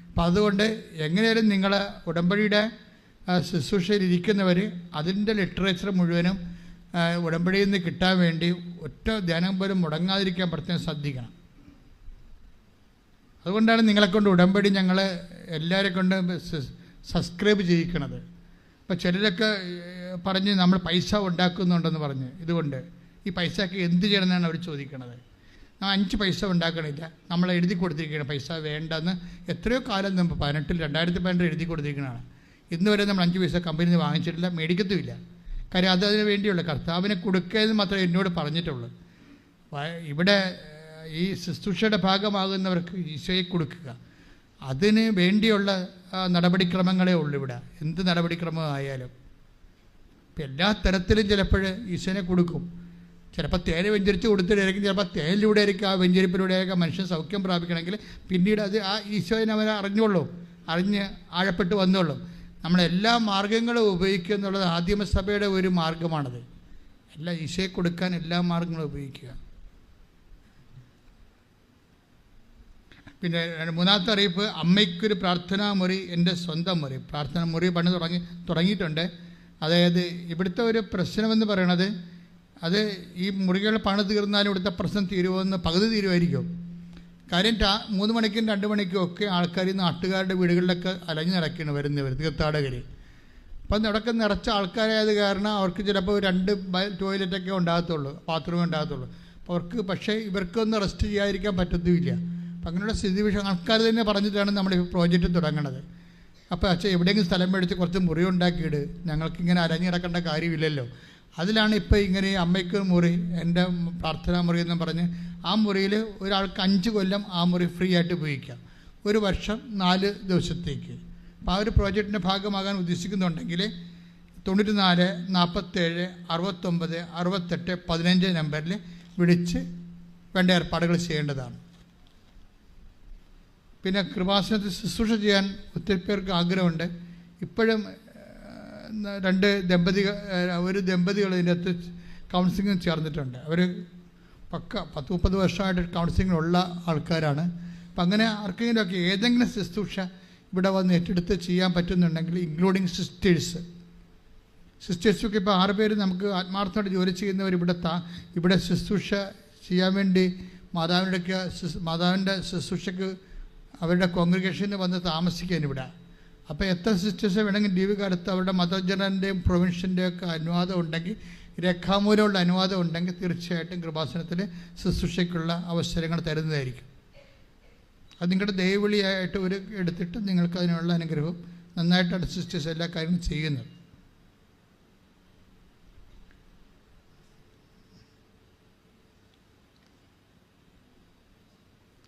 അപ്പോൾ അതുകൊണ്ട് എങ്ങനെയായാലും നിങ്ങൾ ഉടമ്പടിയുടെ ശുശ്രൂഷയിൽ ഇരിക്കുന്നവർ അതിൻ്റെ ലിറ്ററേച്ചർ മുഴുവനും ഉടമ്പടിയിൽ നിന്ന് കിട്ടാൻ വേണ്ടി ഒറ്റ ധ്യാനം പോലും മുടങ്ങാതിരിക്കാൻ പ്രത്യേകം ശ്രദ്ധിക്കണം. അതുകൊണ്ടാണ് നിങ്ങളെക്കൊണ്ട് ഉടമ്പടി ഞങ്ങൾ എല്ലാവരെ കൊണ്ട് സബ്സ്ക്രൈബ് ചെയ്യിക്കണത്. അപ്പോൾ ചിലരൊക്കെ പറഞ്ഞ് നമ്മൾ പൈസ ഉണ്ടാക്കുന്നുണ്ടെന്ന് പറഞ്ഞ്, ഇതുകൊണ്ട് ഈ പൈസയ്ക്ക് എന്ത് ചെയ്യണമെന്നാണ് അവർ ചോദിക്കണത്. 5 പൈസ ഉണ്ടാക്കണില്ല, നമ്മൾ എഴുതി കൊടുത്തിരിക്കുകയാണ് പൈസ വേണ്ടെന്ന്. എത്രയോ കാലം മുമ്പ് 2018 എഴുതി കൊടുത്തിരിക്കുന്നതാണ്. ഇന്ന് വരെ നമ്മൾ 5 പൈസ കമ്പനിയിൽ നിന്ന് വാങ്ങിച്ചിട്ടില്ല, മേടിക്കത്തുമില്ല. കാര്യം അതിന് വേണ്ടിയുള്ള കർത്താവിനെ കൊടുക്കുക എന്ന് മാത്രമേ എന്നോട് പറഞ്ഞിട്ടുള്ളൂ. ഇവിടെ ഈ ശുശ്രൂഷയുടെ ഭാഗമാകുന്നവർക്ക് ഈശോയെ കൊടുക്കുക, അതിന് വേണ്ടിയുള്ള നടപടിക്രമങ്ങളേ ഉള്ളൂ ഇവിടെ. എന്ത് നടപടിക്രമമായാലും ഇപ്പം എല്ലാ തരത്തിലും ചിലപ്പോൾ ഈശോനെ കൊടുക്കും. ചിലപ്പോൾ തേന് വെഞ്ചരിച്ച് കൊടുത്തിട്ടായിരിക്കും, ചിലപ്പോൾ തേനിലൂടെ ആയിരിക്കും, ആ വെഞ്ചരിപ്പിലൂടെയൊക്കെ മനുഷ്യൻ സൗഖ്യം പ്രാപിക്കണമെങ്കിൽ പിന്നീട് അത് ആ ഈശോനെ അവനെ അറിഞ്ഞ് ആഴപ്പെട്ട് വന്നോളും. നമ്മളെല്ലാ മാർഗങ്ങളും ഉപയോഗിക്കുക എന്നുള്ളത് ആദിമസഭയുടെ ഒരു മാർഗമാണത്. എല്ലാ ഈശോയെ കൊടുക്കാൻ എല്ലാ മാർഗങ്ങളും ഉപയോഗിക്കുക. പിന്നെ മൂന്നാമത്തെ അറിയിപ്പ്, അമ്മയ്ക്കൊരു പ്രാർത്ഥനാ മുറി എൻ്റെ സ്വന്തം മുറി. പ്രാർത്ഥനാ മുറി പണി തുടങ്ങിയിട്ടുണ്ട്. അതായത് ഇവിടുത്തെ ഒരു പ്രശ്നമെന്ന് പറയണത്, അത് ഈ മുറികൾ പണി തീർന്നാലും ഇവിടുത്തെ പ്രശ്നം തീരുമെന്ന് പകുതി തീരുമായിരിക്കും. കാര്യം 3 മണിക്കും 2 മണിക്കും ഒക്കെ ആൾക്കാർ ഈ നാട്ടുകാരുടെ വീടുകളിലൊക്കെ അലഞ്ഞു നടക്കുകയാണ് വരുന്നവർ, തീർത്ഥാടകർ. അപ്പം ഇടയ്ക്ക് നിറച്ച ആൾക്കാരായത് കാരണം അവർക്ക് ചിലപ്പോൾ 2 ടോയ്ലറ്റൊക്കെ ഉണ്ടാകത്തുള്ളൂ, ബാത്റൂമേ ഉണ്ടാകത്തുള്ളൂ. അപ്പോൾ അവർക്ക് പക്ഷേ ഇവർക്കൊന്നും റെസ്റ്റ് ചെയ്യാതിരിക്കാൻ പറ്റത്തുമില്ല. അപ്പം അങ്ങനെയുള്ള സ്ഥിതി വിഷയം ആൾക്കാർ തന്നെ പറഞ്ഞിട്ടാണ് നമ്മൾ ഈ പ്രോജക്റ്റ് തുടങ്ങണത്. അപ്പോൾ അച്ഛൻ എവിടെയെങ്കിലും സ്ഥലം മേടിച്ച് കുറച്ച് മുറി ഉണ്ടാക്കിയിട്, ഞങ്ങൾക്കിങ്ങനെ അലഞ്ഞിടക്കേണ്ട കാര്യമില്ലല്ലോ. അതിലാണ് ഇപ്പോൾ ഇങ്ങനെ അമ്മയ്ക്ക് മുറി, എൻ്റെ പ്രാർത്ഥനാ മുറി എന്നും പറഞ്ഞ് ആ മുറിയിൽ ഒരാൾക്ക് 5 കൊല്ലം ആ മുറി ഫ്രീ ആയിട്ട് ഉപയോഗിക്കാം, 1 വർഷം 4 ദിവസത്തേക്ക്. അപ്പോൾ ആ ഒരു പ്രോജക്റ്റിൻ്റെ ഭാഗമാകാൻ ഉദ്ദേശിക്കുന്നുണ്ടെങ്കിൽ 94 47 69 68 15 നമ്പറിൽ വിളിച്ച് വേണ്ട ഏർപ്പാടുകൾ ചെയ്യേണ്ടതാണ്. പിന്നെ കൃപാസനത്തിൽ ശുശ്രൂഷ ചെയ്യാൻ ഒത്തിരി പേർക്ക് ആഗ്രഹമുണ്ട്. ഇപ്പോഴും 2 ദമ്പതികൾ ഇതിൻ്റെ അകത്ത് കൗൺസിലിംഗ് ചേർന്നിട്ടുണ്ട്. അവർ പക്ക 10-30 വർഷമായിട്ട് കൗൺസിലിങ്ങിലുള്ള ആൾക്കാരാണ്. അപ്പം അങ്ങനെ ആർക്കെങ്കിലുമൊക്കെ ഏതെങ്കിലും ശുശ്രൂഷ ഇവിടെ വന്ന് ഏറ്റെടുത്ത് ചെയ്യാൻ പറ്റുന്നുണ്ടെങ്കിൽ, ഇൻക്ലൂഡിങ് സിസ്റ്റേഴ്സൊക്കെ ഇപ്പോൾ 6 പേര് നമുക്ക് ആത്മാർത്ഥമായിട്ട് ജോലി ചെയ്യുന്നവർ ഇവിടെ ശുശ്രൂഷ ചെയ്യാൻ വേണ്ടി മാതാവിൻ്റെ ശുശ്രൂഷയ്ക്ക് അവരുടെ കോൺഗ്രിഗേഷന് വന്ന് താമസിക്കാൻ ഇവിടെ. അപ്പോൾ എത്ര സിസ്റ്റേഴ്സ് വേണമെങ്കിൽ ദ്വീപിക അടുത്ത് അവരുടെ മതജനൻ്റെയും പ്രൊവിൻഷ്യൻ്റെയും ഒക്കെ അനുവാദം ഉണ്ടെങ്കിൽ, രേഖാമൂലമുള്ള അനുവാദം ഉണ്ടെങ്കിൽ തീർച്ചയായിട്ടും കൃപാസനത്തിൽ ശുശ്രൂഷയ്ക്കുള്ള അവസരങ്ങൾ തരുന്നതായിരിക്കും. അത് നിങ്ങളുടെ ദൈവവിളിയായിട്ട് എടുത്തിട്ട് നിങ്ങൾക്ക് അതിനുള്ള അനുഗ്രഹവും നന്നായിട്ടാണ് സിസ്റ്റേഴ്സ് എല്ലാ കാര്യങ്ങളും ചെയ്യുന്നത്.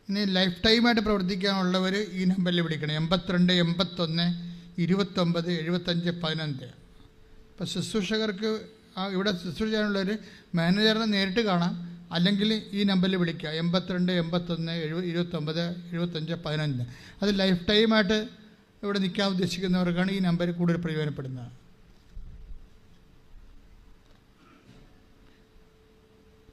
ഇനി ലൈഫ് ടൈമായിട്ട് പ്രവർത്തിക്കാനുള്ളവർ ഈ നമ്പറിൽ വിളിക്കണം, 82 81 29 75 15. ഇപ്പോൾ ശുശ്രൂഷകർക്ക് ഇവിടെ ശുശ്രൂഷ ചെയ്യാനുള്ളവർ മാനേജറിനെ നേരിട്ട് കാണാം, അല്ലെങ്കിൽ ഈ നമ്പറിൽ വിളിക്കുക 82 81 29 75 15. അത് ലൈഫ് ടൈമായിട്ട് ഇവിടെ നിൽക്കാൻ ഉദ്ദേശിക്കുന്നവർക്കാണ് ഈ നമ്പർ കൂടുതൽ പ്രയോജനപ്പെടുന്നത്.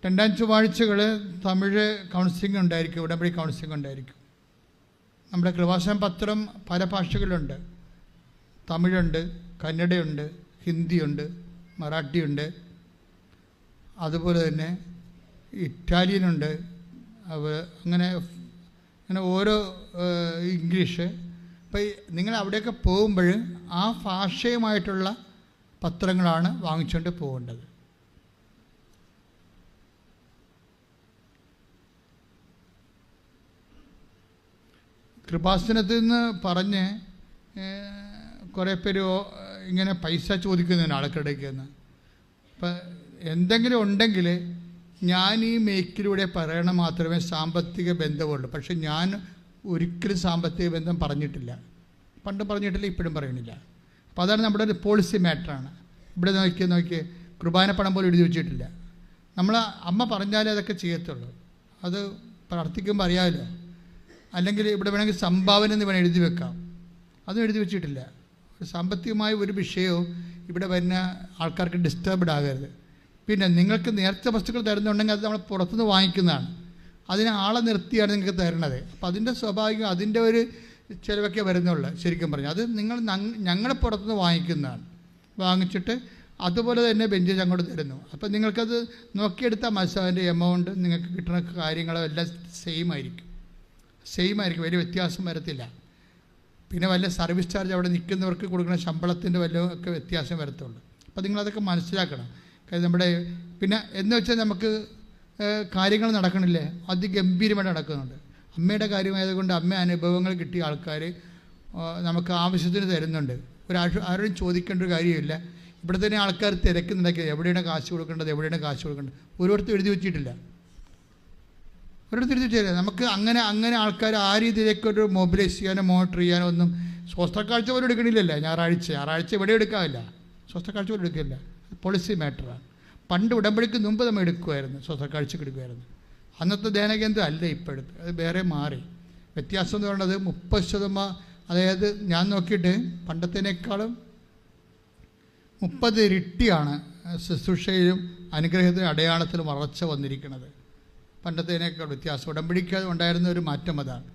രണ്ടാം ചൊവ്വാഴ്ചകൾ തമിഴ് കൗൺസിലിംഗ് ഉണ്ടായിരിക്കും, ഉടമ്പടി കൗൺസിലിംഗ് ഉണ്ടായിരിക്കും. നമ്മുടെ കൃപാസനം പത്രം പല ഭാഷകളുണ്ട്. തമിഴുണ്ട്, കന്നഡയുണ്ട്, ഹിന്ദിയുണ്ട്, മറാഠിയുണ്ട്, അതുപോലെ തന്നെ ഇറ്റാലിയനുണ്ട്, അങ്ങനെ ഓരോ ഇംഗ്ലീഷ്. അപ്പോൾ നിങ്ങൾ അവിടെയൊക്കെ പോകുമ്പോൾ ആ ഭാഷയുമായിട്ടുള്ള പത്രങ്ങളാണ് വാങ്ങിച്ചുകൊണ്ട് പോകേണ്ടത്. കൃപാസനത്തിൽ നിന്ന് പറഞ്ഞ് കുറേ പേര് ഇങ്ങനെ പൈസ ചോദിക്കുന്നതിന് ആൾക്കിടയ്ക്ക് നിന്ന്. അപ്പം എന്തെങ്കിലും ഉണ്ടെങ്കിൽ ഞാൻ ഈ മേക്കിലൂടെ പറയണ മാത്രമേ സാമ്പത്തിക ബന്ധമുള്ളൂ. പക്ഷെ ഞാൻ ഒരിക്കലും സാമ്പത്തിക ബന്ധം പറഞ്ഞിട്ടില്ല, പണ്ട് പറഞ്ഞിട്ടില്ല, ഇപ്പോഴും പറയണില്ല. അപ്പോൾ അതാണ് നമ്മുടെ ഒരു പോളിസി മാറ്ററാണ്. ഇവിടെ നോക്കി കുർബാന പണം പോലും എഴുതി വെച്ചിട്ടില്ല. നമ്മൾ അമ്മ പറഞ്ഞാലേ അതൊക്കെ ചെയ്യത്തുള്ളൂ. അത് പ്രാർത്ഥിക്കുമ്പോൾ അറിയാമല്ലോ. അല്ലെങ്കിൽ ഇവിടെ വേണമെങ്കിൽ സംഭാവന എന്ന് വേണം എഴുതി വെക്കാം, അതും എഴുതി വെച്ചിട്ടില്ല. സാമ്പത്തികമായ ഒരു വിഷയവും ഇവിടെ വരുന്ന ആൾക്കാർക്ക് ഡിസ്റ്റർബ്ഡ് ആകരുത്. പിന്നെ നിങ്ങൾക്ക് നേർച്ച വസ്തുക്കൾ തരുന്നുണ്ടെങ്കിൽ അത് നമ്മൾ പുറത്തുനിന്ന് വാങ്ങിക്കുന്നതാണ്, അതിന് ആളെ നിർത്തിയാണ് നിങ്ങൾക്ക് തരണത്. അപ്പം അതിൻ്റെ സ്വാഭാവികം അതിൻ്റെ ഒരു ചിലവൊക്കെ വരുന്നുള്ളൂ. ശരിക്കും പറഞ്ഞാൽ അത് ഞങ്ങൾ പുറത്തുനിന്ന് വാങ്ങിക്കുന്നതാണ്. വാങ്ങിച്ചിട്ട് അതുപോലെ തന്നെ ബെഞ്ച് അങ്ങോട്ട് തരുന്നു. അപ്പം നിങ്ങൾക്കത് നോക്കിയെടുത്താൽ മനസ്സിലാവിൻ്റെ എമൗണ്ട് നിങ്ങൾക്ക് കിട്ടുന്ന കാര്യങ്ങളും എല്ലാം സെയിം ആയിരിക്കും, വലിയ വ്യത്യാസം വരത്തില്ല. പിന്നെ വല്ല സർവീസ് ചാർജ് അവിടെ നിൽക്കുന്നവർക്ക് കൊടുക്കുന്ന ശമ്പളത്തിൻ്റെ വല്ല ഒക്കെ വ്യത്യാസം വരത്തുള്ളൂ. അപ്പോൾ നിങ്ങളതൊക്കെ മനസ്സിലാക്കണം. കാര്യം നമ്മുടെ പിന്നെ എന്ന് വെച്ചാൽ നമുക്ക് കാര്യങ്ങൾ നടക്കണില്ലേ, അതിഗംഭീരമായിട്ട് നടക്കുന്നുണ്ട്. അമ്മയുടെ കാര്യമായതുകൊണ്ട് അമ്മ അനുഭവങ്ങൾ കിട്ടിയ ആൾക്കാർ നമുക്ക് ആവശ്യത്തിന് തരുന്നുണ്ട്. ആരോടും ചോദിക്കേണ്ട ഒരു കാര്യമില്ല. ഇവിടെ തന്നെ ആൾക്കാർ തിരക്കുന്നുണ്ടെങ്കിൽ എവിടെയാണ് കാശ് കൊടുക്കേണ്ടത്, എവിടെയാണ് കാശ് കൊടുക്കേണ്ടത്, ഓരോരുത്തർ എഴുതി വെച്ചിട്ടില്ല. ഒരിടത്ത് എഴുതി വെച്ചില്ല. നമുക്ക് അങ്ങനെ ആൾക്കാർ ആ രീതിയിലേക്കൊരു മൊബിലൈസ് ചെയ്യാനോ മോണിറ്റർ ചെയ്യാനോ ഒന്നും സ്വസ്ഥക്കാഴ്ച പോലും എടുക്കണില്ലല്ലോ. ഞായറാഴ്ച ഇവിടെ എടുക്കാമില്ല, സ്വസ്ഥക്കാഴ്ച പോലും എടുക്കില്ല. പോളിസി മാറ്ററാണ്. പണ്ട് ഉടമ്പടിക്ക് മുമ്പ് നമ്മൾ എടുക്കുമായിരുന്നു, സ്വസ്ഥക്കാഴ്ചക്ക് എടുക്കുമായിരുന്നു. അന്നത്തെ ധ്യാനകേന്ദ്രം അല്ല ഇപ്പോഴത്തെ, അത് വേറെ മാറി. വ്യത്യാസം എന്ന് പറയുന്നത് 30%, അതായത് ഞാൻ നോക്കിയിട്ട് പണ്ടത്തേനേക്കാളും 30 ഇരട്ടിയാണ് ശുശ്രൂഷയിലും അനുഗ്രഹത്തിലും അടയാളത്തിലും വളർച്ച വന്നിരിക്കുന്നത്. പണ്ടത്തേനേക്കാൾ വ്യത്യാസം ഉടമ്പടിക്ക് ഉണ്ടായിരുന്ന ഒരു മാറ്റം അതാണ്.